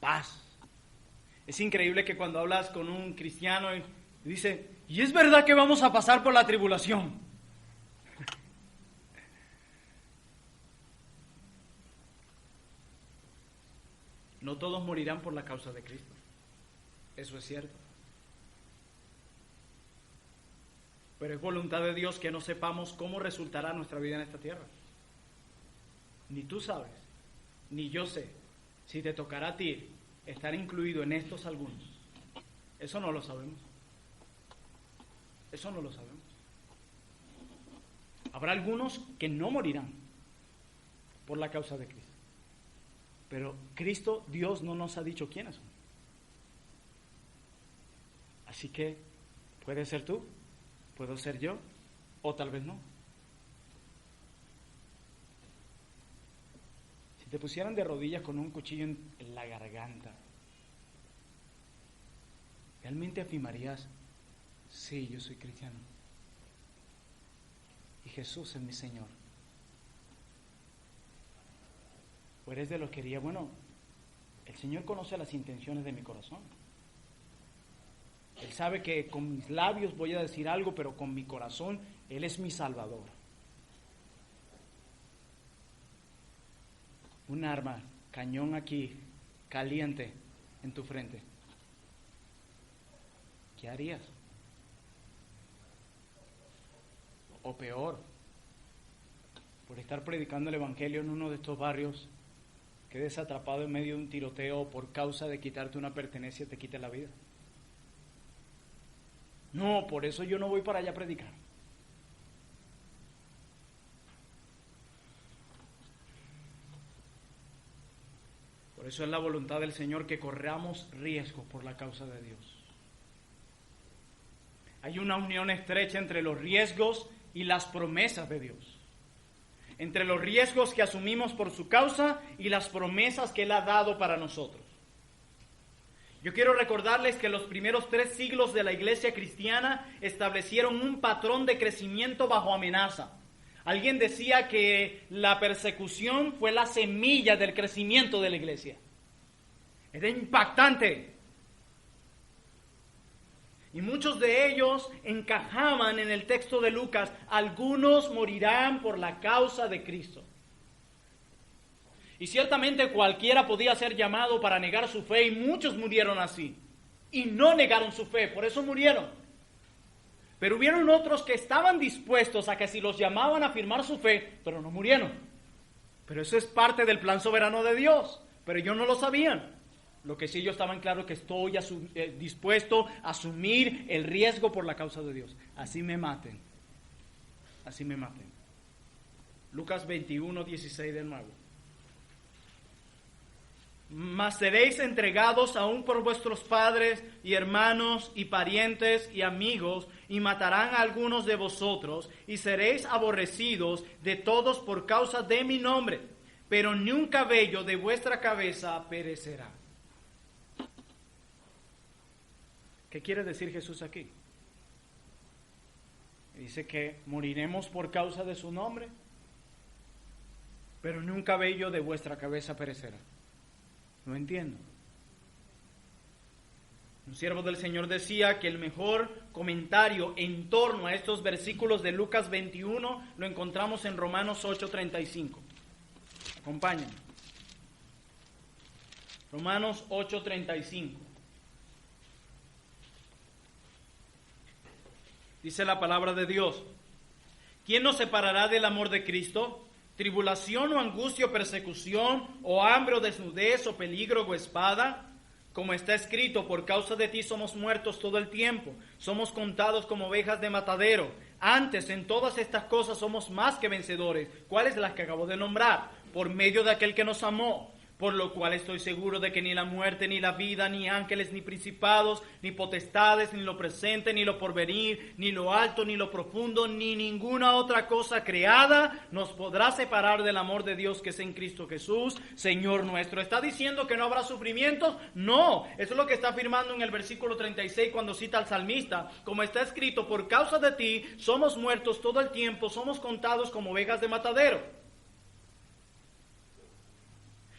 paz. Es increíble que cuando hablas con un cristiano y dice, ¿y es verdad que vamos a pasar por la tribulación? No todos morirán por la causa de Cristo. Eso es cierto. Pero es voluntad de Dios que no sepamos cómo resultará nuestra vida en esta tierra. Ni tú sabes, ni yo sé, si te tocará a ti estar incluido en estos algunos. Eso no lo sabemos. Eso no lo sabemos. Habrá algunos que no morirán por la causa de Cristo. Pero Cristo, Dios, no nos ha dicho quiénes son. Así que puede ser tú, puedo ser yo, o tal vez no. Si te pusieran de rodillas con un cuchillo en la garganta, ¿realmente afirmarías, sí, yo soy cristiano y Jesús es mi Señor? ¿O eres de los que diría, bueno, el Señor conoce las intenciones de mi corazón? Él sabe que con mis labios voy a decir algo, pero con mi corazón Él es mi Salvador. Un arma, cañón aquí, caliente en tu frente. ¿Qué harías? O peor, por estar predicando el Evangelio en uno de estos barrios, quedes atrapado en medio de un tiroteo por causa de quitarte una pertenencia, te quite la vida. No, por eso yo no voy para allá a predicar. Por eso es la voluntad del Señor que corramos riesgos por la causa de Dios. Hay una unión estrecha entre los riesgos y las promesas de Dios. Entre los riesgos que asumimos por su causa y las promesas que Él ha dado para nosotros. Yo quiero recordarles que los primeros 3 siglos de la iglesia cristiana establecieron un patrón de crecimiento bajo amenaza. Alguien decía que la persecución fue la semilla del crecimiento de la iglesia. Era impactante. Y muchos de ellos encajaban en el texto de Lucas, algunos morirán por la causa de Cristo. Y ciertamente cualquiera podía ser llamado para negar su fe y muchos murieron así. Y no negaron su fe, por eso murieron. Pero hubieron otros que estaban dispuestos a que si los llamaban a afirmar su fe, pero no murieron. Pero eso es parte del plan soberano de Dios. Pero ellos no lo sabían. Lo que sí ellos estaban claros que estoy dispuesto a asumir el riesgo por la causa de Dios. Así me maten. Así me maten. Lucas 21, 16 de nuevo. Mas seréis entregados aún por vuestros padres y hermanos y parientes y amigos, y matarán a algunos de vosotros, y seréis aborrecidos de todos por causa de mi nombre, pero ni un cabello de vuestra cabeza perecerá. ¿Qué quiere decir Jesús aquí? Dice que moriremos por causa de su nombre, pero ni un cabello de vuestra cabeza perecerá. No entiendo. Un siervo del Señor decía que el mejor comentario en torno a estos versículos de Lucas 21 lo encontramos en Romanos 8:35. Acompáñenme. Romanos 8:35. Dice la palabra de Dios: ¿quién nos separará del amor de Cristo? ¿Tribulación o angustia o persecución, o hambre o desnudez o peligro o espada? Como está escrito, por causa de ti somos muertos todo el tiempo, somos contados como ovejas de matadero. Antes, en todas estas cosas somos más que vencedores. ¿Cuáles? Las que acabo de nombrar. Por medio de aquel que nos amó. Por lo cual estoy seguro de que ni la muerte, ni la vida, ni ángeles, ni principados, ni potestades, ni lo presente, ni lo porvenir, ni lo alto, ni lo profundo, ni ninguna otra cosa creada nos podrá separar del amor de Dios que es en Cristo Jesús, Señor nuestro. ¿Está diciendo que no habrá sufrimientos? No, eso es lo que está afirmando en el versículo 36 cuando cita al salmista. Como está escrito, por causa de ti somos muertos todo el tiempo, somos contados como ovejas de matadero.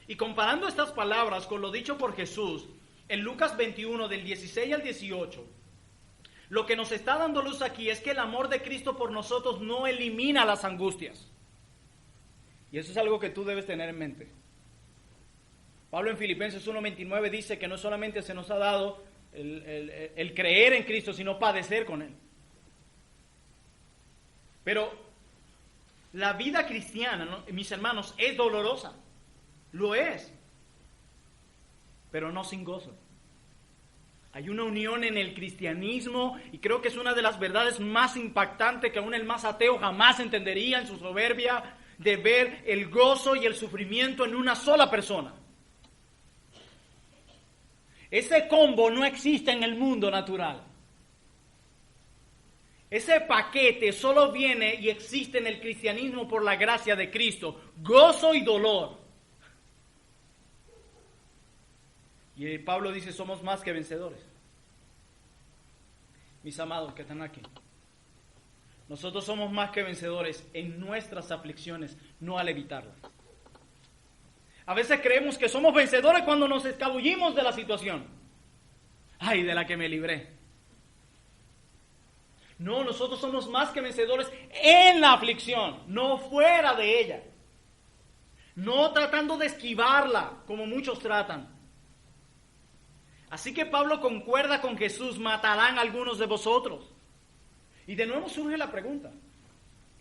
Y comparando estas palabras con lo dicho por Jesús en Lucas 21 del 16 al 18, lo que nos está dando luz aquí es que el amor de Cristo por nosotros no elimina las angustias. Y eso es algo que tú debes tener en mente. Pablo en Filipenses 1:29 dice que no solamente se nos ha dado el creer en Cristo, sino padecer con Él. Pero la vida cristiana, ¿no?, mis hermanos, es dolorosa. Lo es, pero no sin gozo. Hay una unión en el cristianismo y creo que es una de las verdades más impactantes que aún el más ateo jamás entendería en su soberbia, de ver el gozo y el sufrimiento en una sola persona. Ese combo no existe en el mundo natural. Ese paquete solo viene y existe en el cristianismo por la gracia de Cristo. Gozo y dolor. Y Pablo dice, somos más que vencedores. Mis amados que están aquí, nosotros somos más que vencedores en nuestras aflicciones, no al evitarlas. A veces creemos que somos vencedores cuando nos escabullimos de la situación. ¡Ay, de la que me libré! No, nosotros somos más que vencedores en la aflicción, no fuera de ella. No tratando de esquivarla, como muchos tratan. Así que Pablo concuerda con Jesús, matarán a algunos de vosotros. Y de nuevo surge la pregunta.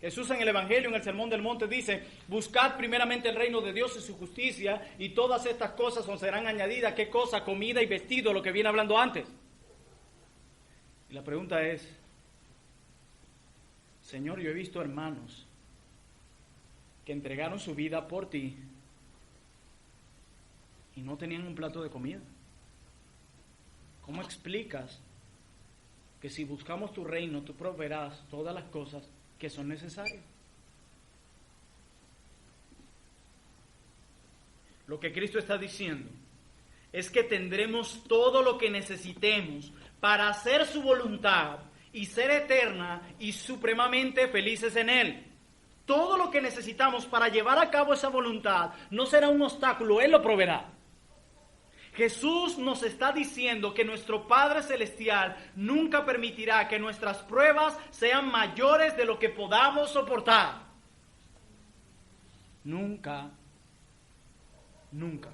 Jesús en el Evangelio, en el Sermón del Monte, dice, buscad primeramente el reino de Dios y su justicia, y todas estas cosas os serán añadidas. ¿Qué cosa? Comida y vestido, lo que viene hablando antes. Y la pregunta es, Señor, yo he visto hermanos que entregaron su vida por ti y no tenían un plato de comida. ¿Cómo explicas que si buscamos tu reino, tú proveerás todas las cosas que son necesarias? Lo que Cristo está diciendo es que tendremos todo lo que necesitemos para hacer su voluntad y ser eterna y supremamente felices en Él. Todo lo que necesitamos para llevar a cabo esa voluntad no será un obstáculo, Él lo proveerá. Jesús nos está diciendo que nuestro Padre Celestial nunca permitirá que nuestras pruebas sean mayores de lo que podamos soportar. Nunca, nunca.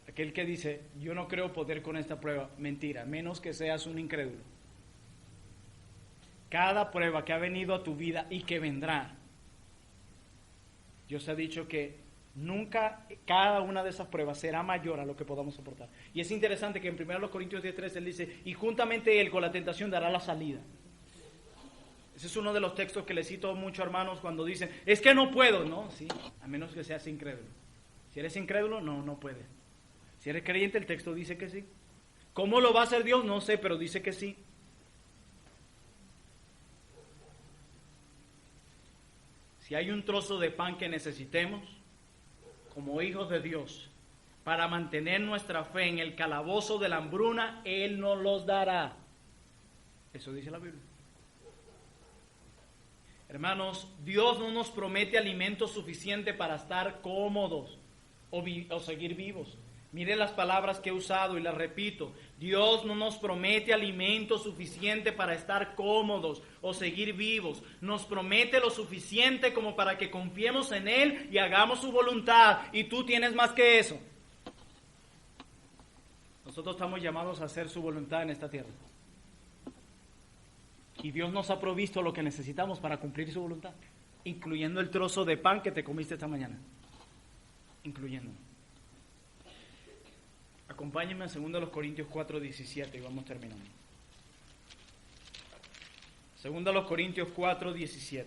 Aquel que dice, yo no creo poder con esta prueba, mentira, menos que seas un incrédulo. Cada prueba que ha venido a tu vida y que vendrá, Dios ha dicho que nunca cada una de esas pruebas será mayor a lo que podamos soportar. Y es interesante que en 1 Corintios 10:3 él dice, y juntamente Él con la tentación dará la salida. Ese es uno de los textos que le cito a muchos hermanos cuando dicen, es que no puedo. No, sí, a menos que seas incrédulo. Si eres incrédulo, no puedes. Si eres creyente, el texto dice que sí. ¿Cómo lo va a hacer Dios? No sé, pero dice que sí. Si hay un trozo de pan que necesitemos, como hijos de Dios, para mantener nuestra fe en el calabozo de la hambruna, Él nos los dará. Eso dice la Biblia. Hermanos, Dios no nos promete alimento suficiente para estar cómodos o seguir vivos. Miren las palabras que he usado y las repito. Dios no nos promete alimento suficiente para estar cómodos o seguir vivos. Nos promete lo suficiente como para que confiemos en Él y hagamos su voluntad. Y tú tienes más que eso. Nosotros estamos llamados a hacer su voluntad en esta tierra. Y Dios nos ha provisto lo que necesitamos para cumplir su voluntad, incluyendo el trozo de pan que te comiste esta mañana. Incluyéndolo. Acompáñenme a 2 Corintios 4:17 y vamos terminando. 2 Corintios 4:17.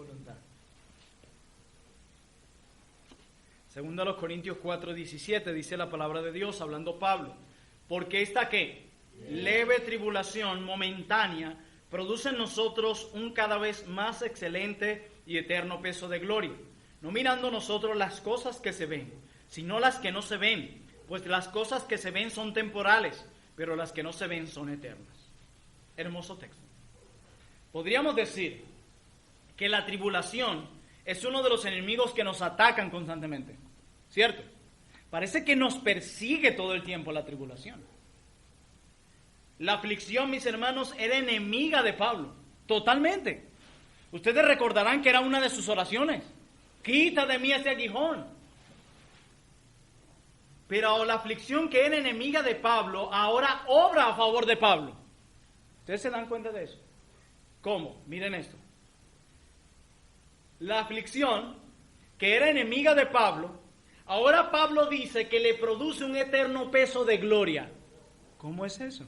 voluntad. Segundo a los Corintios 4:17 dice la palabra de Dios, hablando Pablo, porque esta ¿qué? Leve tribulación momentánea produce en nosotros un cada vez más excelente y eterno peso de gloria, no mirando nosotros las cosas que se ven, sino las que no se ven, pues las cosas que se ven son temporales, pero las que no se ven son eternas. Hermoso texto. Podríamos decir que la tribulación es uno de los enemigos que nos atacan constantemente, ¿cierto? Parece que nos persigue todo el tiempo la tribulación. La aflicción, mis hermanos, era enemiga de Pablo, totalmente. Ustedes recordarán que era una de sus oraciones. Quita de mí ese aguijón. Pero la aflicción que era enemiga de Pablo, ahora obra a favor de Pablo. ¿Ustedes se dan cuenta de eso? ¿Cómo? Miren esto. La aflicción que era enemiga de Pablo, ahora Pablo dice que le produce un eterno peso de gloria. ¿Cómo es eso?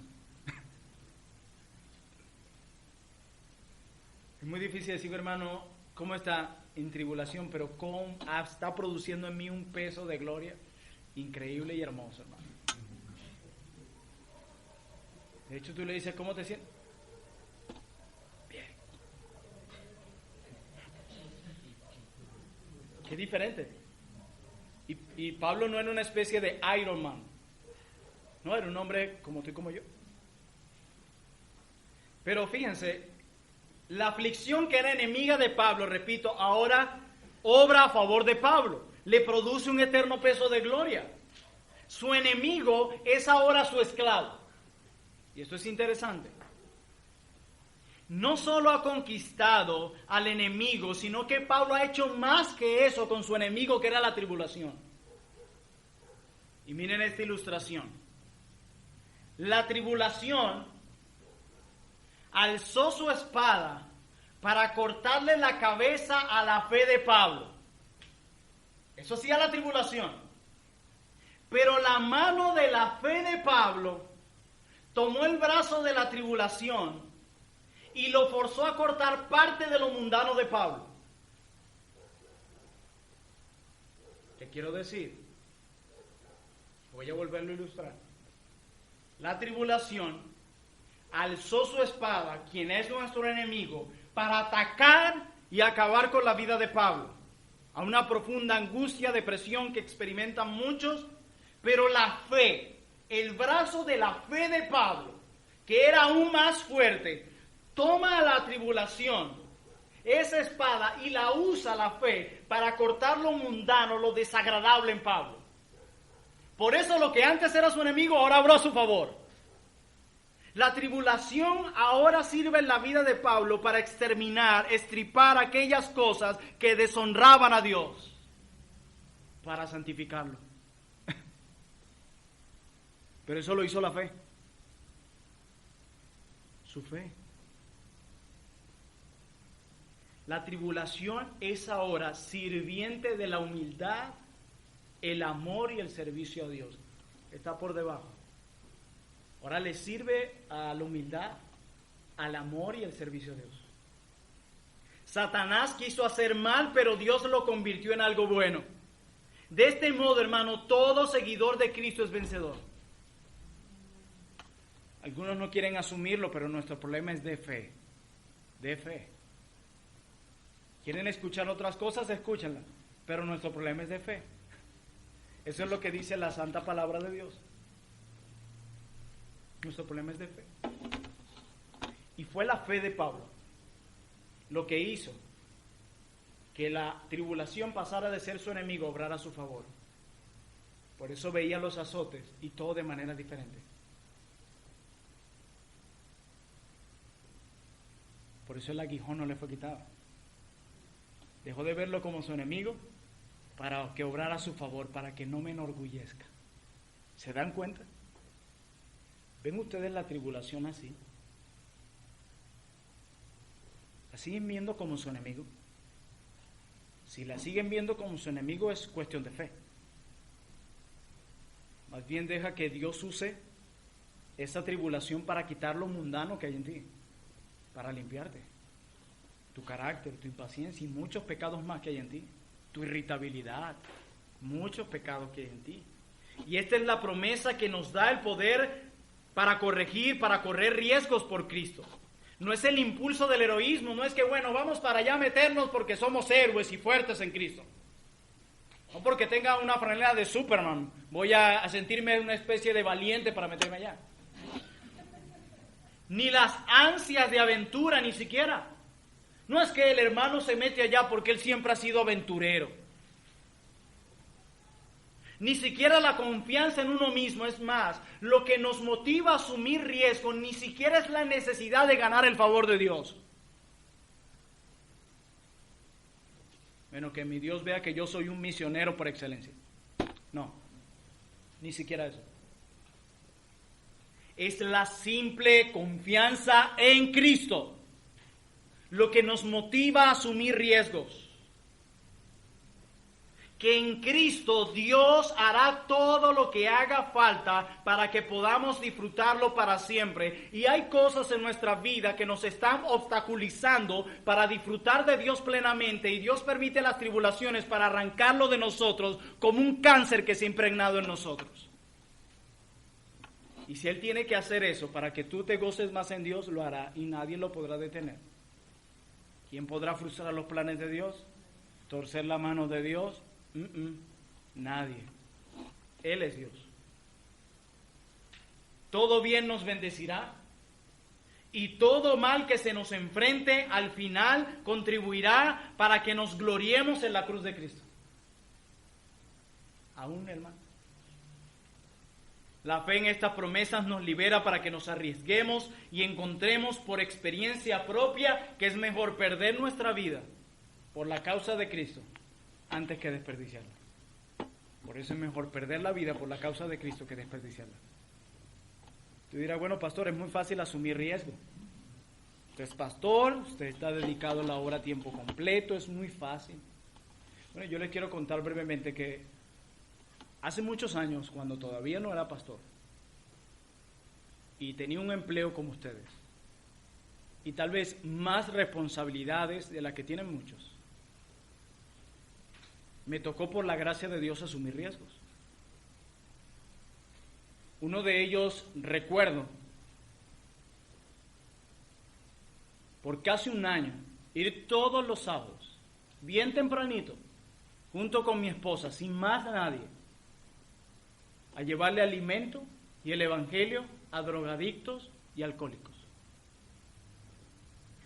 Es muy difícil decir, hermano, cómo está en tribulación, pero cómo está produciendo en mí un peso de gloria increíble y hermoso, hermano. De hecho, tú le dices, ¿cómo te sientes? Bien. Qué diferente. Y Pablo no era una especie de Iron Man. No, era un hombre como tú y como yo. Pero fíjense, la aflicción que era enemiga de Pablo, repito, ahora obra a favor de Pablo. Le produce un eterno peso de gloria. Su enemigo es ahora su esclavo. Y esto es interesante. No solo ha conquistado al enemigo, sino que Pablo ha hecho más que eso con su enemigo, que era la tribulación. Y miren esta ilustración. La tribulación alzó su espada para cortarle la cabeza a la fe de Pablo. Eso hacía la tribulación. Pero la mano de la fe de Pablo tomó el brazo de la tribulación y lo forzó a cortar parte de lo mundano de Pablo. ¿Qué quiero decir? Voy a volverlo a ilustrar. La tribulación alzó su espada, quien es nuestro enemigo, para atacar y acabar con la vida de Pablo, a una profunda angustia, depresión que experimentan muchos, pero la fe, el brazo de la fe de Pablo, que era aún más fuerte, toma a la tribulación, esa espada, y la usa la fe para cortar lo mundano, lo desagradable en Pablo. Por eso lo que antes era su enemigo, ahora obró a su favor. La tribulación ahora sirve en la vida de Pablo para exterminar, estripar aquellas cosas que deshonraban a Dios, para santificarlo. Pero eso lo hizo la fe. Su fe. La tribulación es ahora sirviente de la humildad, el amor y el servicio a Dios. Está por debajo. Ahora le sirve a la humildad, al amor y el servicio a Dios. Satanás quiso hacer mal, pero Dios lo convirtió en algo bueno. De este modo, hermano, todo seguidor de Cristo es vencedor. Algunos no quieren asumirlo, pero nuestro problema es de fe. De fe. ¿Quieren escuchar otras cosas? Escúchenlas. Pero nuestro problema es de fe. Eso es lo que dice la santa palabra de Dios. Nuestro problema es de fe. Y fue la fe de Pablo lo que hizo que la tribulación pasara de ser su enemigo a obrar a su favor. Por eso veía los azotes y todo de manera diferente. Por eso el aguijón no le fue quitado. Dejó de verlo como su enemigo para que obrara a su favor, para que no me enorgullezca. ¿Se dan cuenta? ¿Ven ustedes la tribulación así? ¿La siguen viendo como su enemigo? Si la siguen viendo como su enemigo es cuestión de fe. Más bien deja que Dios use esa tribulación para quitar lo mundano que hay en ti, para limpiarte. tu carácter, tu impaciencia y muchos pecados más que hay en ti. Tu irritabilidad, muchos pecados que hay en ti. Y esta es la promesa que nos da el poder para corregir, para correr riesgos por Cristo. No es el impulso del heroísmo, no es que, bueno, vamos para allá a meternos porque somos héroes y fuertes en Cristo. No porque tenga una franela de Superman, voy a sentirme una especie de valiente para meterme allá. Ni las ansias de aventura, ni siquiera. No es que el hermano se mete allá porque él siempre ha sido aventurero. Ni siquiera la confianza en uno mismo. Es más, lo que nos motiva a asumir riesgo ni siquiera es la necesidad de ganar el favor de Dios. Bueno, que mi Dios vea que yo soy un misionero por excelencia. No, ni siquiera eso. Es la simple confianza en Cristo lo que nos motiva a asumir riesgos. Que en Cristo Dios hará todo lo que haga falta para que podamos disfrutarlo para siempre. Y hay cosas en nuestra vida que nos están obstaculizando para disfrutar de Dios plenamente, y Dios permite las tribulaciones para arrancarlo de nosotros como un cáncer que se ha impregnado en nosotros. Y si Él tiene que hacer eso para que tú te goces más en Dios, lo hará y nadie lo podrá detener. ¿Quién podrá frustrar los planes de Dios? ¿Torcer la mano de Dios? Nadie. Él es Dios. Todo bien nos bendecirá y todo mal que se nos enfrente al final contribuirá para que nos gloriemos en la cruz de Cristo. Aún, hermano. La fe en estas promesas nos libera para que nos arriesguemos y encontremos por experiencia propia que es mejor perder nuestra vida por la causa de Cristo antes que desperdiciarla. Por eso es mejor perder la vida por la causa de Cristo que desperdiciarla. Tú dirás, bueno, pastor, es muy fácil asumir riesgo. Usted es pastor, usted está dedicado a la obra a tiempo completo, es muy fácil. Bueno, yo les quiero contar brevemente que hace muchos años, cuando todavía no era pastor, y tenía un empleo como ustedes, y tal vez más responsabilidades de las que tienen muchos, me tocó por la gracia de Dios asumir riesgos. Uno de ellos, recuerdo, por casi un año, ir todos los sábados, bien tempranito, junto con mi esposa, sin más nadie, a llevarle alimento y el evangelio a drogadictos y alcohólicos.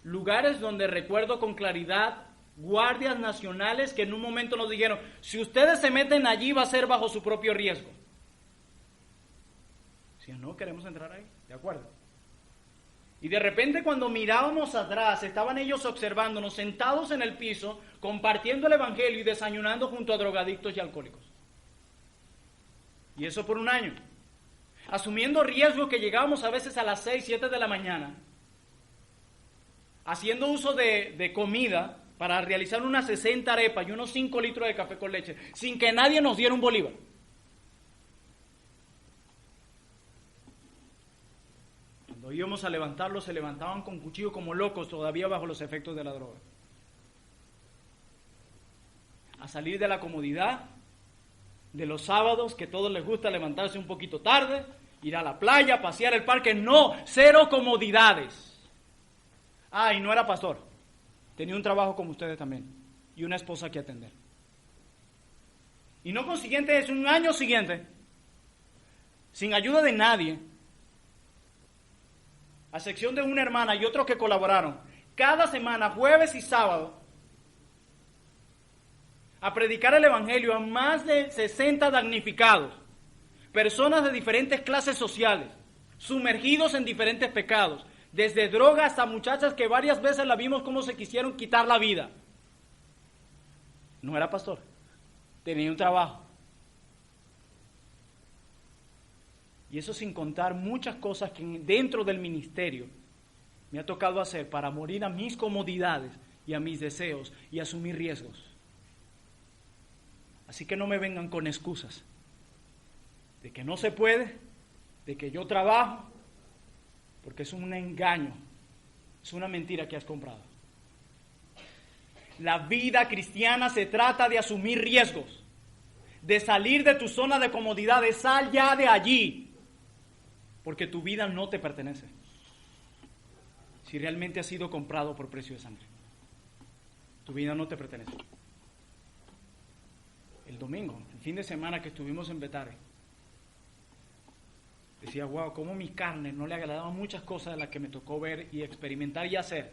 Lugares donde recuerdo con claridad guardias nacionales que en un momento nos dijeron, si ustedes se meten allí va a ser bajo su propio riesgo. Si no, queremos entrar ahí, ¿de acuerdo? Y de repente cuando mirábamos atrás, estaban ellos observándonos sentados en el piso, compartiendo el evangelio y desayunando junto a drogadictos y alcohólicos. Y eso por un año. Asumiendo riesgo que llegábamos a veces a las 6, 7 de la mañana, haciendo uso de comida para realizar unas 60 arepas y unos 5 litros de café con leche, sin que nadie nos diera un bolívar. Cuando íbamos a levantarlos, se levantaban con cuchillo como locos, todavía bajo los efectos de la droga. A salir de la comodidad de los sábados, que a todos les gusta levantarse un poquito tarde, ir a la playa, pasear el parque. No, cero comodidades. Y no era pastor. Tenía un trabajo como ustedes también y una esposa que atender. Y no consiguiente es un año siguiente, sin ayuda de nadie, a excepción de una hermana y otros que colaboraron, cada semana, jueves y sábado, a predicar el evangelio a más de 60 damnificados, personas de diferentes clases sociales, sumergidos en diferentes pecados, desde droga hasta muchachas que varias veces la vimos cómo se quisieron quitar la vida. No era pastor, tenía un trabajo. Y eso sin contar muchas cosas que dentro del ministerio me ha tocado hacer para morir a mis comodidades y a mis deseos y asumir riesgos. Así que no me vengan con excusas de que no se puede, de que yo trabajo, porque es un engaño, es una mentira que has comprado. La vida cristiana se trata de asumir riesgos, de salir de tu zona de comodidad, de sal ya de allí, porque tu vida no te pertenece. Si realmente has sido comprado por precio de sangre, tu vida no te pertenece. El domingo, el fin de semana que estuvimos en Betare, decía, wow, cómo mi carne no le agradaban muchas cosas de las que me tocó ver y experimentar y hacer.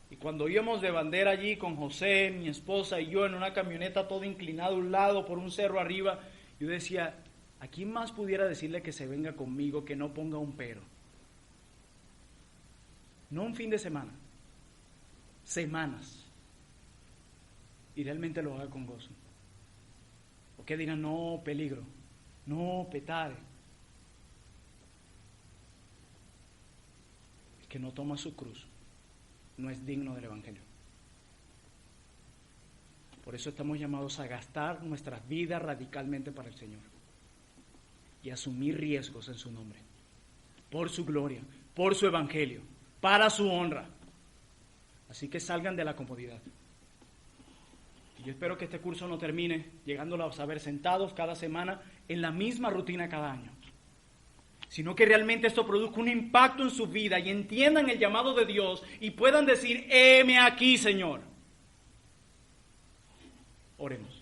Y cuando íbamos de bandera allí con José, mi esposa y yo en una camioneta todo inclinado a un lado por un cerro arriba, yo decía, ¿a quién más pudiera decirle que se venga conmigo, que no ponga un pero? No un fin de semana, semanas. Y realmente lo haga con gozo. O que digan, no, peligro, no, Betare. El que no toma su cruz no es digno del Evangelio. Por eso estamos llamados a gastar nuestras vidas radicalmente para el Señor y asumir riesgos en su nombre, por su gloria, por su Evangelio, para su honra. Así que salgan de la comodidad. Y yo espero que este curso no termine llegándolos a ver sentados cada semana en la misma rutina cada año, sino que realmente esto produzca un impacto en su vida y entiendan el llamado de Dios y puedan decir, heme aquí, Señor. Oremos.